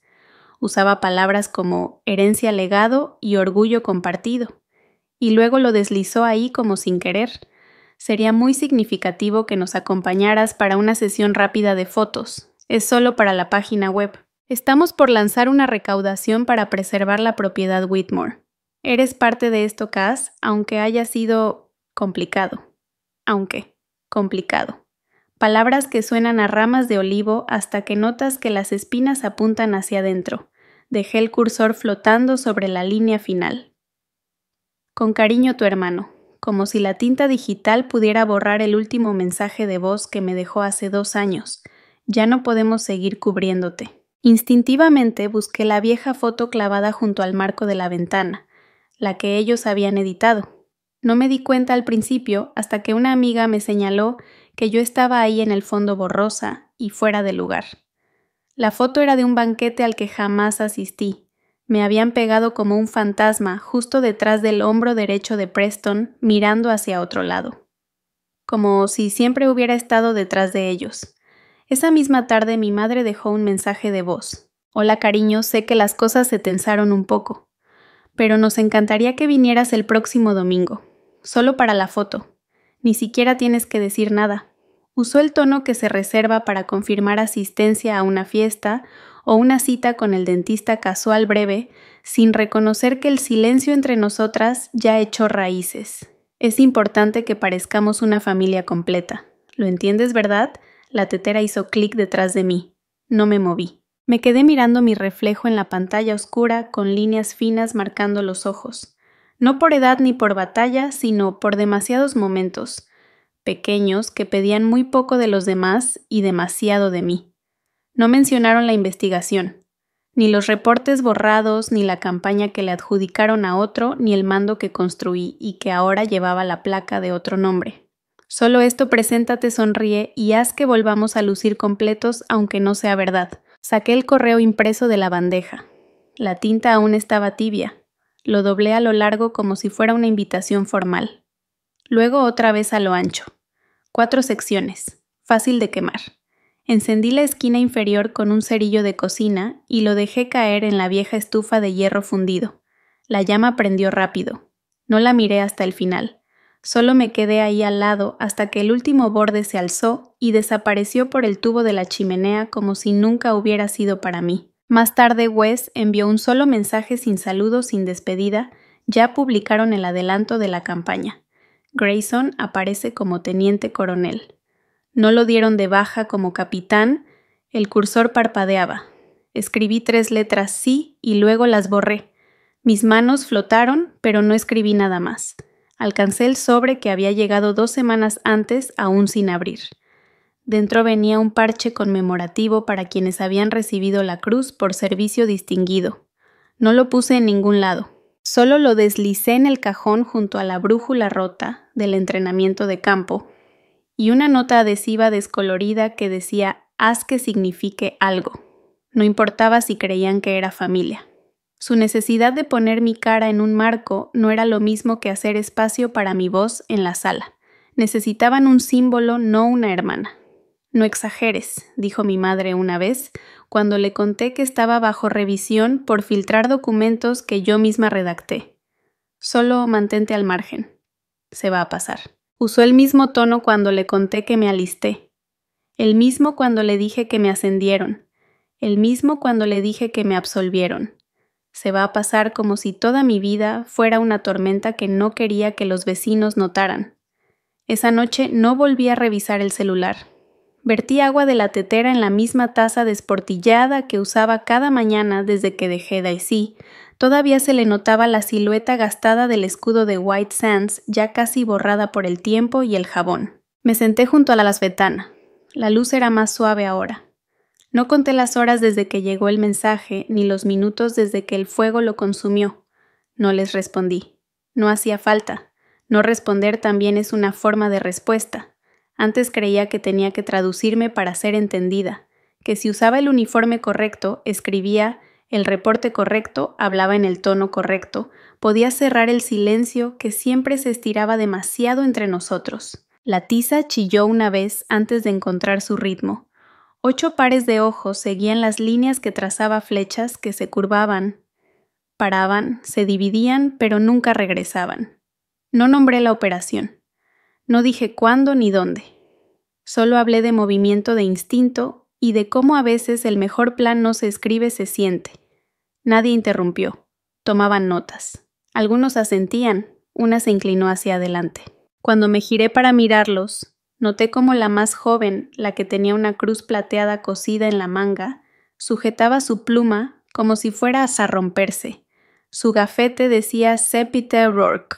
Usaba palabras como herencia legado y orgullo compartido. Y luego lo deslizó ahí como sin querer. Sería muy significativo que nos acompañaras para una sesión rápida de fotos. Es solo para la página web. Estamos por lanzar una recaudación para preservar la propiedad Whitmore. Eres parte de esto, Cass, aunque haya sido complicado. Complicado. Palabras que suenan a ramas de olivo hasta que notas que las espinas apuntan hacia adentro. Dejé el cursor flotando sobre la línea final. Con cariño, tu hermano. Como si la tinta digital pudiera borrar el último mensaje de voz que me dejó hace 2 años. Ya no podemos seguir cubriéndote. Instintivamente busqué la vieja foto clavada junto al marco de la ventana, la que ellos habían editado. No me di cuenta al principio hasta que una amiga me señaló que yo estaba ahí en el fondo borrosa y fuera de lugar. La foto era de un banquete al que jamás asistí. Me habían pegado como un fantasma justo detrás del hombro derecho de Preston, mirando hacia otro lado. Como si siempre hubiera estado detrás de ellos. Esa misma tarde mi madre dejó un mensaje de voz. Hola cariño, sé que las cosas se tensaron un poco, pero nos encantaría que vinieras el próximo domingo. Solo para la foto. Ni siquiera tienes que decir nada. Usó el tono que se reserva para confirmar asistencia a una fiesta o una cita con el dentista casual breve, sin reconocer que el silencio entre nosotras ya echó raíces. Es importante que parezcamos una familia completa. ¿Lo entiendes, verdad? La tetera hizo clic detrás de mí. No me moví. Me quedé mirando mi reflejo en la pantalla oscura con líneas finas marcando los ojos. No por edad ni por batalla, sino por demasiados momentos, pequeños que pedían muy poco de los demás y demasiado de mí. No mencionaron la investigación, ni los reportes borrados, ni la campaña que le adjudicaron a otro, ni el mando que construí y que ahora llevaba la placa de otro nombre. Solo esto: preséntate, sonríe y haz que volvamos a lucir completos aunque no sea verdad. Saqué el correo impreso de la bandeja. La tinta aún estaba tibia. Lo doblé a lo largo como si fuera una invitación formal. Luego otra vez a lo ancho. 4 secciones. Fácil de quemar. Encendí la esquina inferior con un cerillo de cocina y lo dejé caer en la vieja estufa de hierro fundido. La llama prendió rápido. No la miré hasta el final. Solo me quedé ahí al lado hasta que el último borde se alzó y desapareció por el tubo de la chimenea como si nunca hubiera sido para mí. Más tarde Wes envió un solo mensaje sin saludo, sin despedida. Ya publicaron el adelanto de la campaña. Grayson aparece como teniente coronel. No lo dieron de baja como capitán. El cursor parpadeaba. Escribí 3 letras sí y luego las borré. Mis manos flotaron, pero no escribí nada más. Alcancé el sobre que había llegado 2 semanas antes, aún sin abrir. Dentro venía un parche conmemorativo para quienes habían recibido la cruz por servicio distinguido. No lo puse en ningún lado. Solo lo deslicé en el cajón junto a la brújula rota del entrenamiento de campo y una nota adhesiva descolorida que decía: haz que signifique algo. No importaba si creían que era familia. Su necesidad de poner mi cara en un marco no era lo mismo que hacer espacio para mi voz en la sala. Necesitaban un símbolo, no una hermana. No exageres, dijo mi madre una vez, cuando le conté que estaba bajo revisión por filtrar documentos que yo misma redacté. Solo mantente al margen. Se va a pasar. Usó el mismo tono cuando le conté que me alisté. El mismo cuando le dije que me ascendieron. El mismo cuando le dije que me absolvieron. Se va a pasar como si toda mi vida fuera una tormenta que no quería que los vecinos notaran. Esa noche no volví a revisar el celular. Vertí agua de la tetera en la misma taza desportillada que usaba cada mañana desde que dejé Daisy. Todavía se le notaba la silueta gastada del escudo de White Sands, ya casi borrada por el tiempo y el jabón. Me senté junto a la ventana. La luz era más suave ahora. No conté las horas desde que llegó el mensaje, ni los minutos desde que el fuego lo consumió. No les respondí. No hacía falta. No responder también es una forma de respuesta. Antes creía que tenía que traducirme para ser entendida, que si usaba el uniforme correcto, escribía el reporte correcto, hablaba en el tono correcto, podía cerrar el silencio que siempre se estiraba demasiado entre nosotros. La tiza chilló una vez antes de encontrar su ritmo. 8 pares de ojos seguían las líneas que trazaba flechas que se curvaban, paraban, se dividían, pero nunca regresaban. No nombré la operación. No dije cuándo ni dónde. Solo hablé de movimiento de instinto y de cómo a veces el mejor plan no se escribe, se siente. Nadie interrumpió. Tomaban notas. Algunos asentían, una se inclinó hacia adelante. Cuando me giré para mirarlos, noté cómo la más joven, la que tenía una cruz plateada cosida en la manga, sujetaba su pluma como si fuera a romperse. Su gafete decía Sepite Rourke.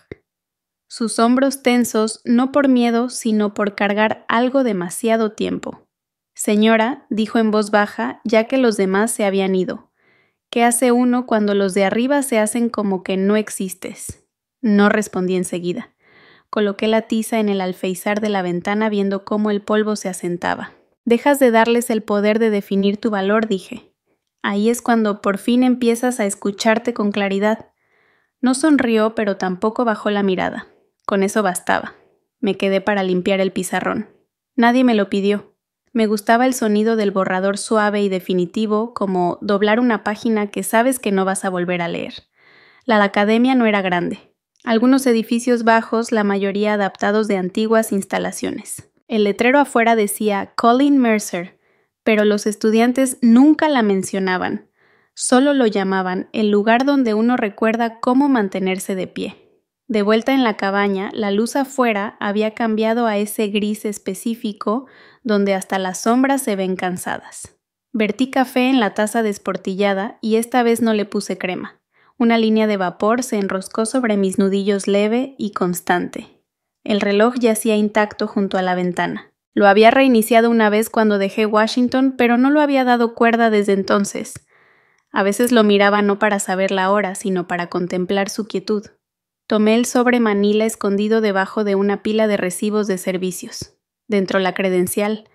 Sus hombros tensos, no por miedo, sino por cargar algo demasiado tiempo. Señora, dijo en voz baja, ya que los demás se habían ido. ¿Qué hace uno cuando los de arriba se hacen como que no existes? No respondí enseguida. Coloqué la tiza en el alféizar de la ventana viendo cómo el polvo se asentaba. Dejas de darles el poder de definir tu valor, dije. Ahí es cuando por fin empiezas a escucharte con claridad. No sonrió, pero tampoco bajó la mirada. Con eso bastaba. Me quedé para limpiar el pizarrón. Nadie me lo pidió. Me gustaba el sonido del borrador suave y definitivo, como doblar una página que sabes que no vas a volver a leer. La academia no era grande. Algunos edificios bajos, la mayoría adaptados de antiguas instalaciones. El letrero afuera decía Colin Mercer, pero los estudiantes nunca la mencionaban. Solo lo llamaban el lugar donde uno recuerda cómo mantenerse de pie. De vuelta en la cabaña, la luz afuera había cambiado a ese gris específico donde hasta las sombras se ven cansadas. Vertí café en la taza desportillada y esta vez no le puse crema. Una línea de vapor se enroscó sobre mis nudillos leve y constante. El reloj yacía intacto junto a la ventana. Lo había reiniciado una vez cuando dejé Washington, pero no lo había dado cuerda desde entonces. A veces lo miraba no para saber la hora, sino para contemplar su quietud. Tomé el sobre manila escondido debajo de una pila de recibos de servicios. Dentro la credencial,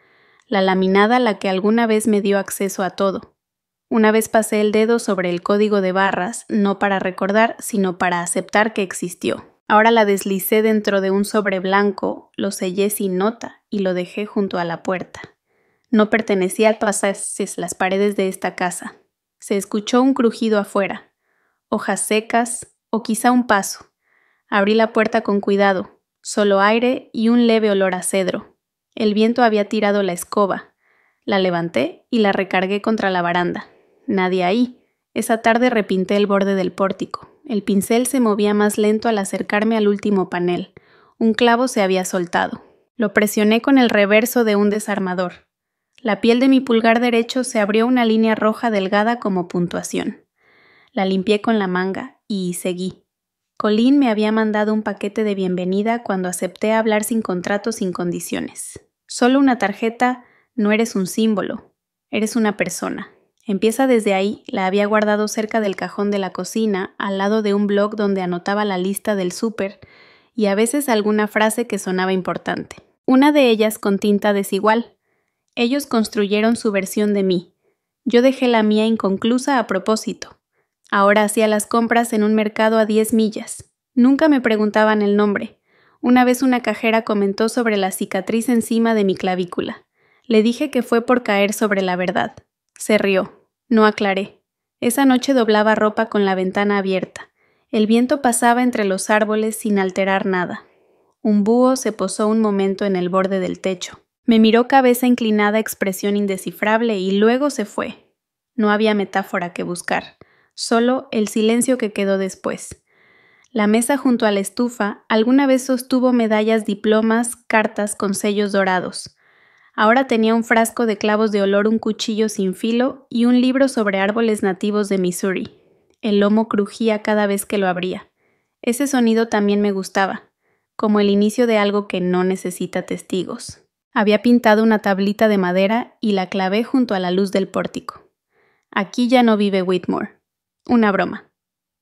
la laminada la que alguna vez me dio acceso a todo. Una vez pasé el dedo sobre el código de barras, no para recordar, sino para aceptar que existió. Ahora la deslicé dentro de un sobre blanco, lo sellé sin nota y lo dejé junto a la puerta. No pertenecía a todas las paredes de esta casa. Se escuchó un crujido afuera, hojas secas o quizá un paso. Abrí la puerta con cuidado, solo aire y un leve olor a cedro. El viento había tirado la escoba. La levanté y la recargué contra la baranda. Nadie ahí. Esa tarde repinté el borde del pórtico. El pincel se movía más lento al acercarme al último panel. Un clavo se había soltado. Lo presioné con el reverso de un desarmador. La piel de mi pulgar derecho se abrió una línea roja delgada como puntuación. La limpié con la manga y seguí. Colin me había mandado un paquete de bienvenida cuando acepté hablar sin contrato, sin condiciones. Solo una tarjeta, no eres un símbolo, eres una persona. Empieza desde ahí, la había guardado cerca del cajón de la cocina, al lado de un blog donde anotaba la lista del súper y a veces alguna frase que sonaba importante. Una de ellas con tinta desigual. Ellos construyeron su versión de mí. Yo dejé la mía inconclusa a propósito. Ahora hacía las compras en un mercado a 10 millas. Nunca me preguntaban el nombre. Una vez una cajera comentó sobre la cicatriz encima de mi clavícula. Le dije que fue por caer sobre la verdad. Se rió. No aclaré. Esa noche doblaba ropa con la ventana abierta. El viento pasaba entre los árboles sin alterar nada. Un búho se posó un momento en el borde del techo. Me miró cabeza inclinada, expresión indescifrable, y luego se fue. No había metáfora que buscar. Solo el silencio que quedó después. La mesa junto a la estufa alguna vez sostuvo medallas, diplomas, cartas con sellos dorados. Ahora tenía un frasco de clavos de olor, un cuchillo sin filo y un libro sobre árboles nativos de Missouri. El lomo crujía cada vez que lo abría. Ese sonido también me gustaba, como el inicio de algo que no necesita testigos. Había pintado una tablita de madera y la clavé junto a la luz del pórtico. Aquí ya no vive Whitmore. Una broma.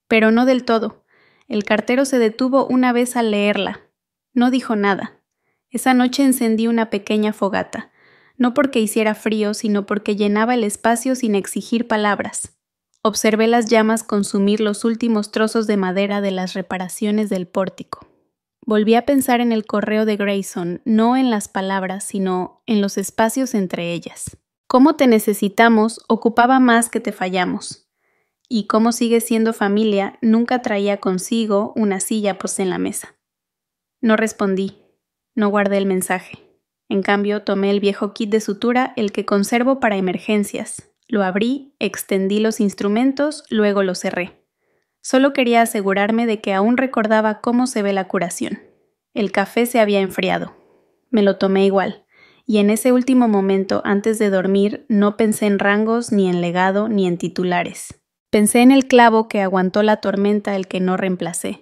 Pero no del todo. El cartero se detuvo una vez al leerla. No dijo nada. Esa noche encendí una pequeña fogata, no porque hiciera frío, sino porque llenaba el espacio sin exigir palabras. Observé las llamas consumir los últimos trozos de madera de las reparaciones del pórtico. Volví a pensar en el correo de Grayson, no en las palabras, sino en los espacios entre ellas. Cómo te necesitamos ocupaba más que te fallamos. Y cómo sigues siendo familia nunca traía consigo una silla puesta en la mesa. No respondí, no guardé el mensaje. En cambio, tomé el viejo kit de sutura, el que conservo para emergencias. Lo abrí, extendí los instrumentos, luego lo cerré. Solo quería asegurarme de que aún recordaba cómo se ve la curación. El café se había enfriado. Me lo tomé igual, y en ese último momento, antes de dormir, no pensé en rangos, ni en legado, ni en titulares. Pensé en el clavo que aguantó la tormenta, el que no reemplacé.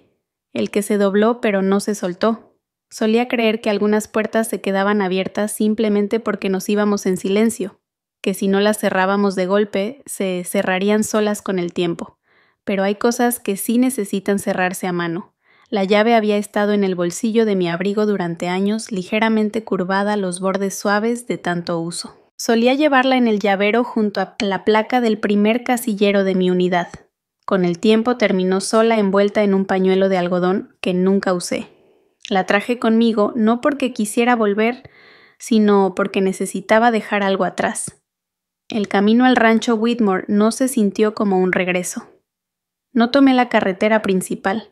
El que se dobló pero no se soltó. Solía creer que algunas puertas se quedaban abiertas simplemente porque nos íbamos en silencio, que si no las cerrábamos de golpe, se cerrarían solas con el tiempo. Pero hay cosas que sí necesitan cerrarse a mano. La llave había estado en el bolsillo de mi abrigo durante años, ligeramente curvada, los bordes suaves de tanto uso. Solía llevarla en el llavero junto a la placa del primer casillero de mi unidad. Con el tiempo terminó sola envuelta en un pañuelo de algodón que nunca usé. La traje conmigo no porque quisiera volver, sino porque necesitaba dejar algo atrás. El camino al rancho Whitmore no se sintió como un regreso. No tomé la carretera principal.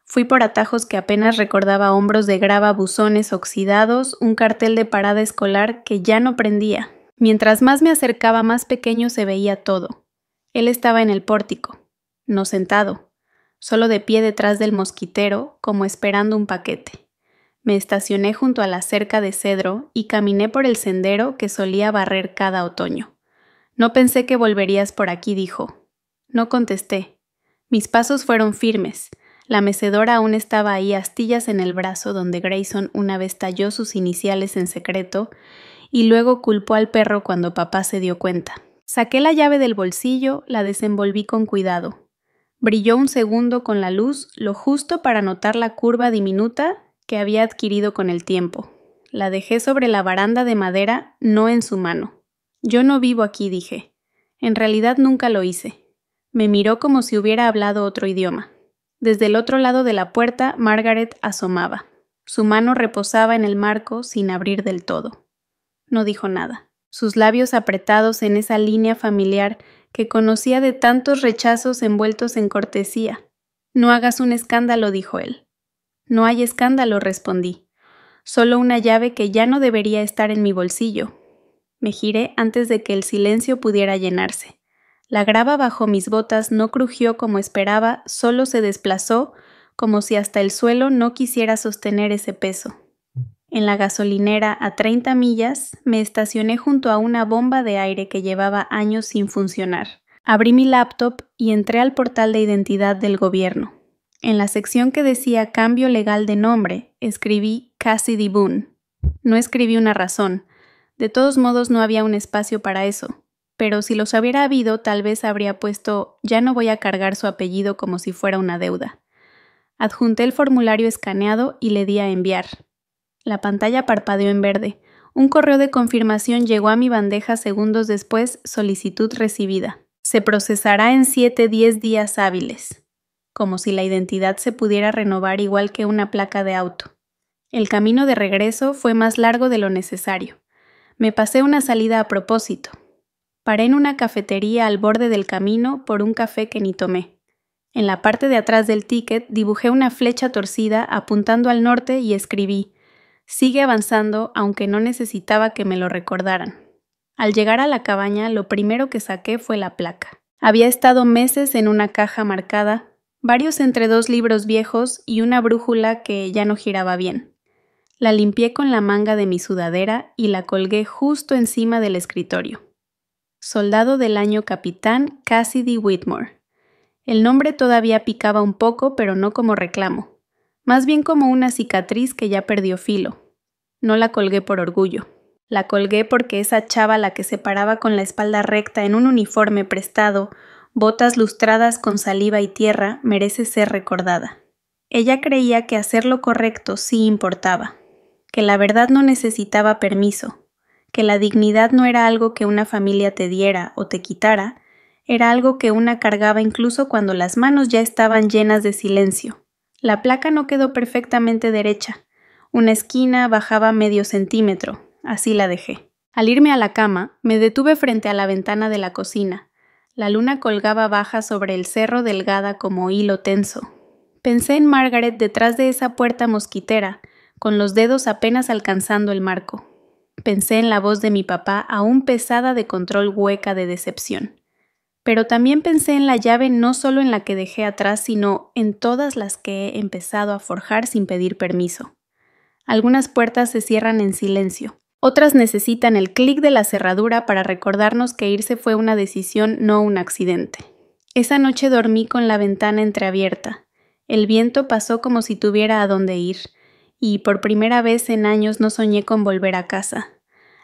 Fui por atajos que apenas recordaba, hombros de grava, buzones oxidados, un cartel de parada escolar que ya no prendía. Mientras más me acercaba, más pequeño se veía todo. Él estaba en el pórtico, no sentado, solo de pie detrás del mosquitero, como esperando un paquete. Me estacioné junto a la cerca de cedro y caminé por el sendero que solía barrer cada otoño. No pensé que volverías por aquí, dijo. No contesté. Mis pasos fueron firmes. La mecedora aún estaba ahí, astillas en el brazo donde Grayson una vez talló sus iniciales en secreto y luego culpó al perro cuando papá se dio cuenta. Saqué la llave del bolsillo, la desenvolví con cuidado. Brilló un segundo con la luz, lo justo para notar la curva diminuta que había adquirido con el tiempo. La dejé sobre la baranda de madera, no en su mano. Yo no vivo aquí, dije. En realidad nunca lo hice. Me miró como si hubiera hablado otro idioma. Desde el otro lado de la puerta, Margaret asomaba. Su mano reposaba en el marco sin abrir del todo. No dijo nada. Sus labios apretados en esa línea familiar que conocía de tantos rechazos envueltos en cortesía. No hagas un escándalo, dijo él. No hay escándalo, respondí. Solo una llave que ya no debería estar en mi bolsillo. Me giré antes de que el silencio pudiera llenarse. La grava bajo mis botas no crujió como esperaba, solo se desplazó, como si hasta el suelo no quisiera sostener ese peso. En la gasolinera a 30 millas me estacioné junto a una bomba de aire que llevaba años sin funcionar. Abrí mi laptop y entré al portal de identidad del gobierno. En la sección que decía cambio legal de nombre, escribí Cassidy Boone. No escribí una razón. De todos modos no había un espacio para eso. Pero si los hubiera habido, tal vez habría puesto ya no voy a cargar su apellido como si fuera una deuda. Adjunté el formulario escaneado y le di a enviar. La pantalla parpadeó en verde. Un correo de confirmación llegó a mi bandeja segundos después, solicitud recibida. Se procesará en 7-10 días hábiles. Como si la identidad se pudiera renovar igual que una placa de auto. El camino de regreso fue más largo de lo necesario. Me pasé una salida a propósito. Paré en una cafetería al borde del camino por un café que ni tomé. En la parte de atrás del ticket dibujé una flecha torcida apuntando al norte y escribí: sigue avanzando, aunque no necesitaba que me lo recordaran. Al llegar a la cabaña, lo primero que saqué fue la placa. Había estado meses en una caja marcada, varios entre 2 libros viejos y una brújula que ya no giraba bien. La limpié con la manga de mi sudadera y la colgué justo encima del escritorio. Soldado del año capitán Cassidy Whitmore. El nombre todavía picaba un poco, pero no como reclamo. Más bien como una cicatriz que ya perdió filo. No la colgué por orgullo. La colgué porque esa chava, la que se paraba con la espalda recta en un uniforme prestado, botas lustradas con saliva y tierra, merece ser recordada. Ella creía que hacer lo correcto sí importaba, que la verdad no necesitaba permiso, que la dignidad no era algo que una familia te diera o te quitara, era algo que una cargaba incluso cuando las manos ya estaban llenas de silencio. La placa no quedó perfectamente derecha. Una esquina bajaba medio centímetro, así la dejé. Al irme a la cama, me detuve frente a la ventana de la cocina. La luna colgaba baja sobre el cerro delgada como hilo tenso. Pensé en Margaret detrás de esa puerta mosquitera, con los dedos apenas alcanzando el marco. Pensé en la voz de mi papá aún pesada de control hueca de decepción. Pero también pensé en la llave no solo en la que dejé atrás, sino en todas las que he empezado a forjar sin pedir permiso. Algunas puertas se cierran en silencio. Otras necesitan el clic de la cerradura para recordarnos que irse fue una decisión, no un accidente. Esa noche dormí con la ventana entreabierta. El viento pasó como si tuviera a dónde ir, y por primera vez en años no soñé con volver a casa.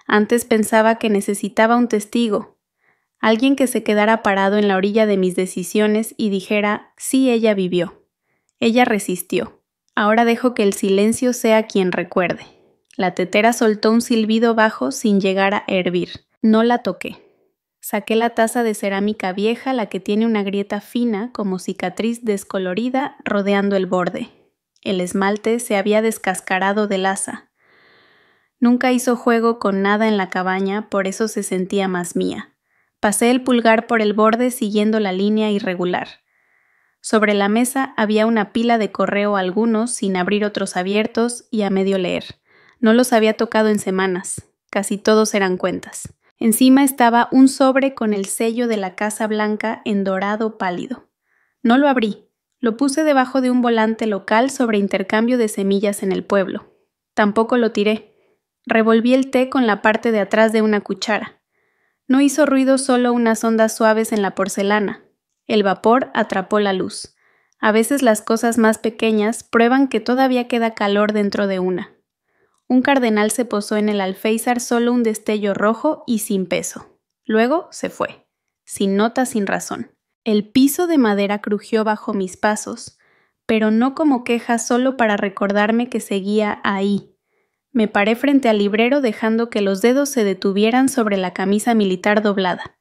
Antes pensaba que necesitaba un testigo, alguien que se quedara parado en la orilla de mis decisiones y dijera, sí, ella vivió. Ella resistió. Ahora dejo que el silencio sea quien recuerde. La tetera soltó un silbido bajo sin llegar a hervir. No la toqué. Saqué la taza de cerámica vieja, la que tiene una grieta fina como cicatriz descolorida rodeando el borde. El esmalte se había descascarado del asa. Nunca hizo juego con nada en la cabaña, por eso se sentía más mía. Pasé el pulgar por el borde siguiendo la línea irregular. Sobre la mesa había una pila de correo, algunos sin abrir, otros abiertos y a medio leer. No los había tocado en semanas. Casi todos eran cuentas. Encima estaba un sobre con el sello de la Casa Blanca en dorado pálido. No lo abrí. Lo puse debajo de un volante local sobre intercambio de semillas en el pueblo. Tampoco lo tiré. Revolví el té con la parte de atrás de una cuchara. No hizo ruido, solo unas ondas suaves en la porcelana. El vapor atrapó la luz. A veces las cosas más pequeñas prueban que todavía queda calor dentro de una. Un cardenal se posó en el alféizar, solo un destello rojo y sin peso. Luego se fue, sin nota, sin razón. El piso de madera crujió bajo mis pasos, pero no como queja, solo para recordarme que seguía ahí. Me paré frente al librero dejando que los dedos se detuvieran sobre la camisa militar doblada,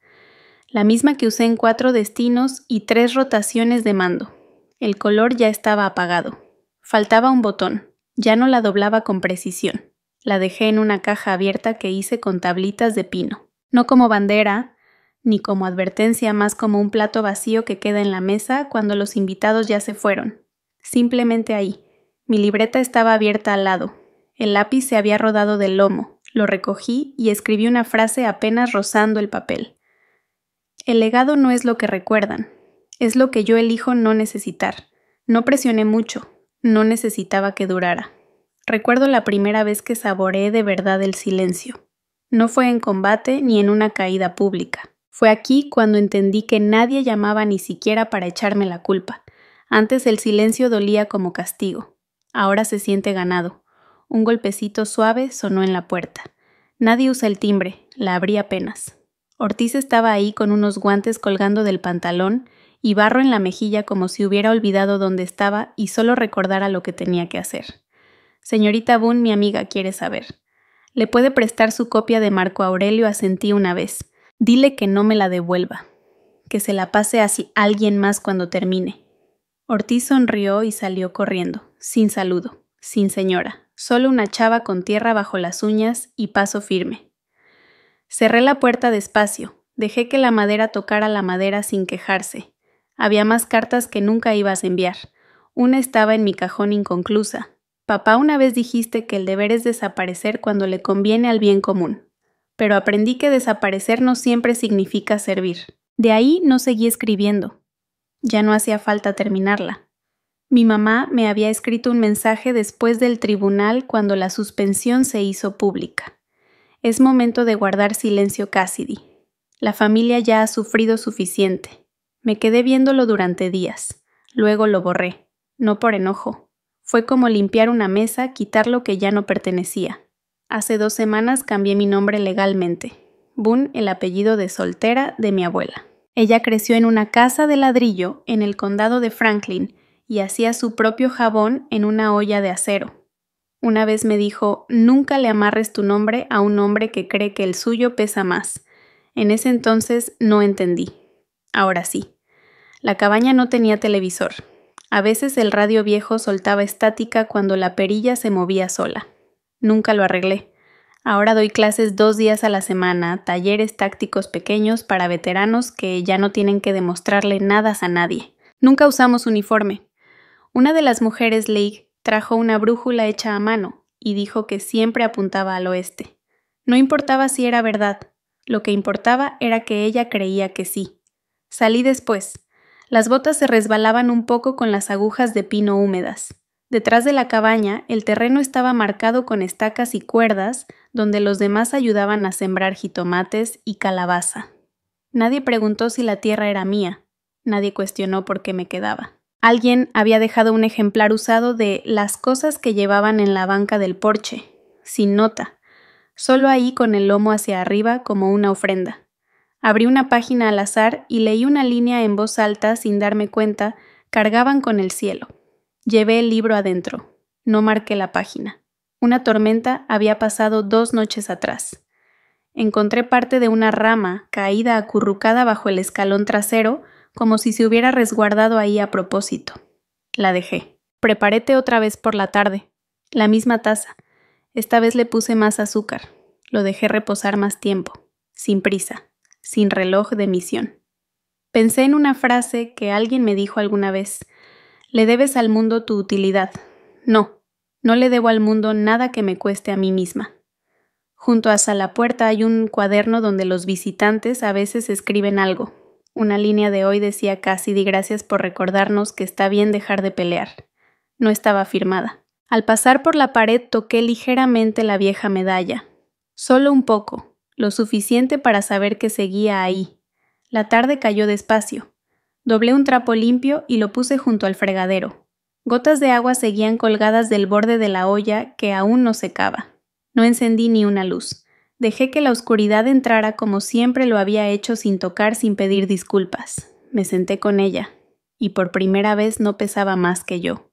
la misma que usé en 4 destinos y 3 rotaciones de mando. El color ya estaba apagado. Faltaba un botón. Ya no la doblaba con precisión. La dejé en una caja abierta que hice con tablitas de pino. No como bandera, ni como advertencia, más como un plato vacío que queda en la mesa cuando los invitados ya se fueron. Simplemente ahí. Mi libreta estaba abierta al lado. El lápiz se había rodado del lomo. Lo recogí y escribí una frase apenas rozando el papel. El legado no es lo que recuerdan. Es lo que yo elijo no necesitar. No presioné mucho. No necesitaba que durara. Recuerdo la primera vez que saboreé de verdad el silencio. No fue en combate ni en una caída pública. Fue aquí cuando entendí que nadie llamaba ni siquiera para echarme la culpa. Antes el silencio dolía como castigo. Ahora se siente ganado. Un golpecito suave sonó en la puerta. Nadie usa el timbre, la abrí apenas. Ortiz estaba ahí con unos guantes colgando del pantalón y barro en la mejilla como si hubiera olvidado dónde estaba y solo recordara lo que tenía que hacer. Señorita Boone, mi amiga, quiere saber. ¿Le puede prestar su copia de Marco Aurelio? Asentí una vez. Dile que no me la devuelva. Que se la pase a alguien más cuando termine. Ortiz sonrió y salió corriendo, sin saludo, sin señora, solo una chava con tierra bajo las uñas y paso firme. Cerré la puerta despacio, dejé que la madera tocara la madera sin quejarse. Había más cartas que nunca ibas a enviar. Una estaba en mi cajón inconclusa. Papá, una vez dijiste que el deber es desaparecer cuando le conviene al bien común. Pero aprendí que desaparecer no siempre significa servir. De ahí no seguí escribiendo. Ya no hacía falta terminarla. Mi mamá me había escrito un mensaje después del tribunal cuando la suspensión se hizo pública. Es momento de guardar silencio, Cassidy. La familia ya ha sufrido suficiente. Me quedé viéndolo durante días. Luego lo borré. No por enojo. Fue como limpiar una mesa, quitar lo que ya no pertenecía. Hace 2 semanas cambié mi nombre legalmente. Boone, el apellido de soltera de mi abuela. Ella creció en una casa de ladrillo en el condado de Franklin y hacía su propio jabón en una olla de acero. Una vez me dijo, nunca le amarres tu nombre a un hombre que cree que el suyo pesa más. En ese entonces no entendí. Ahora sí. La cabaña no tenía televisor. A veces el radio viejo soltaba estática cuando la perilla se movía sola. Nunca lo arreglé. Ahora doy clases 2 días a la semana, talleres tácticos pequeños para veteranos que ya no tienen que demostrarle nada a nadie. Nunca usamos uniforme. Una de las mujeres League trajo una brújula hecha a mano y dijo que siempre apuntaba al oeste. No importaba si era verdad, lo que importaba era que ella creía que sí. Salí después. Las botas se resbalaban un poco con las agujas de pino húmedas. Detrás de la cabaña, el terreno estaba marcado con estacas y cuerdas, donde los demás ayudaban a sembrar jitomates y calabaza. Nadie preguntó si la tierra era mía. Nadie cuestionó por qué me quedaba. Alguien había dejado un ejemplar usado de Las cosas que llevaban en la banca del porche, sin nota, solo ahí con el lomo hacia arriba como una ofrenda. Abrí una página al azar y leí una línea en voz alta sin darme cuenta, cargaban con el cielo. Llevé el libro adentro. No marqué la página. Una tormenta había pasado 2 noches atrás. Encontré parte de una rama caída acurrucada bajo el escalón trasero, como si se hubiera resguardado ahí a propósito. La dejé. Preparé té otra vez por la tarde. La misma taza. Esta vez le puse más azúcar. Lo dejé reposar más tiempo. Sin prisa. Sin reloj de misión. Pensé en una frase que alguien me dijo alguna vez. Le debes al mundo tu utilidad. No, no le debo al mundo nada que me cueste a mí misma. Junto hasta la puerta hay un cuaderno donde los visitantes a veces escriben algo. Una línea de hoy decía Cassidy gracias por recordarnos que está bien dejar de pelear. No estaba firmada. Al pasar por la pared toqué ligeramente la vieja medalla. Solo un poco, lo suficiente para saber que seguía ahí. La tarde cayó despacio. Doblé un trapo limpio y lo puse junto al fregadero. Gotas de agua seguían colgadas del borde de la olla que aún no secaba. No encendí ni una luz. Dejé que la oscuridad entrara como siempre lo había hecho sin tocar, sin pedir disculpas. Me senté con ella, y por primera vez no pesaba más que yo.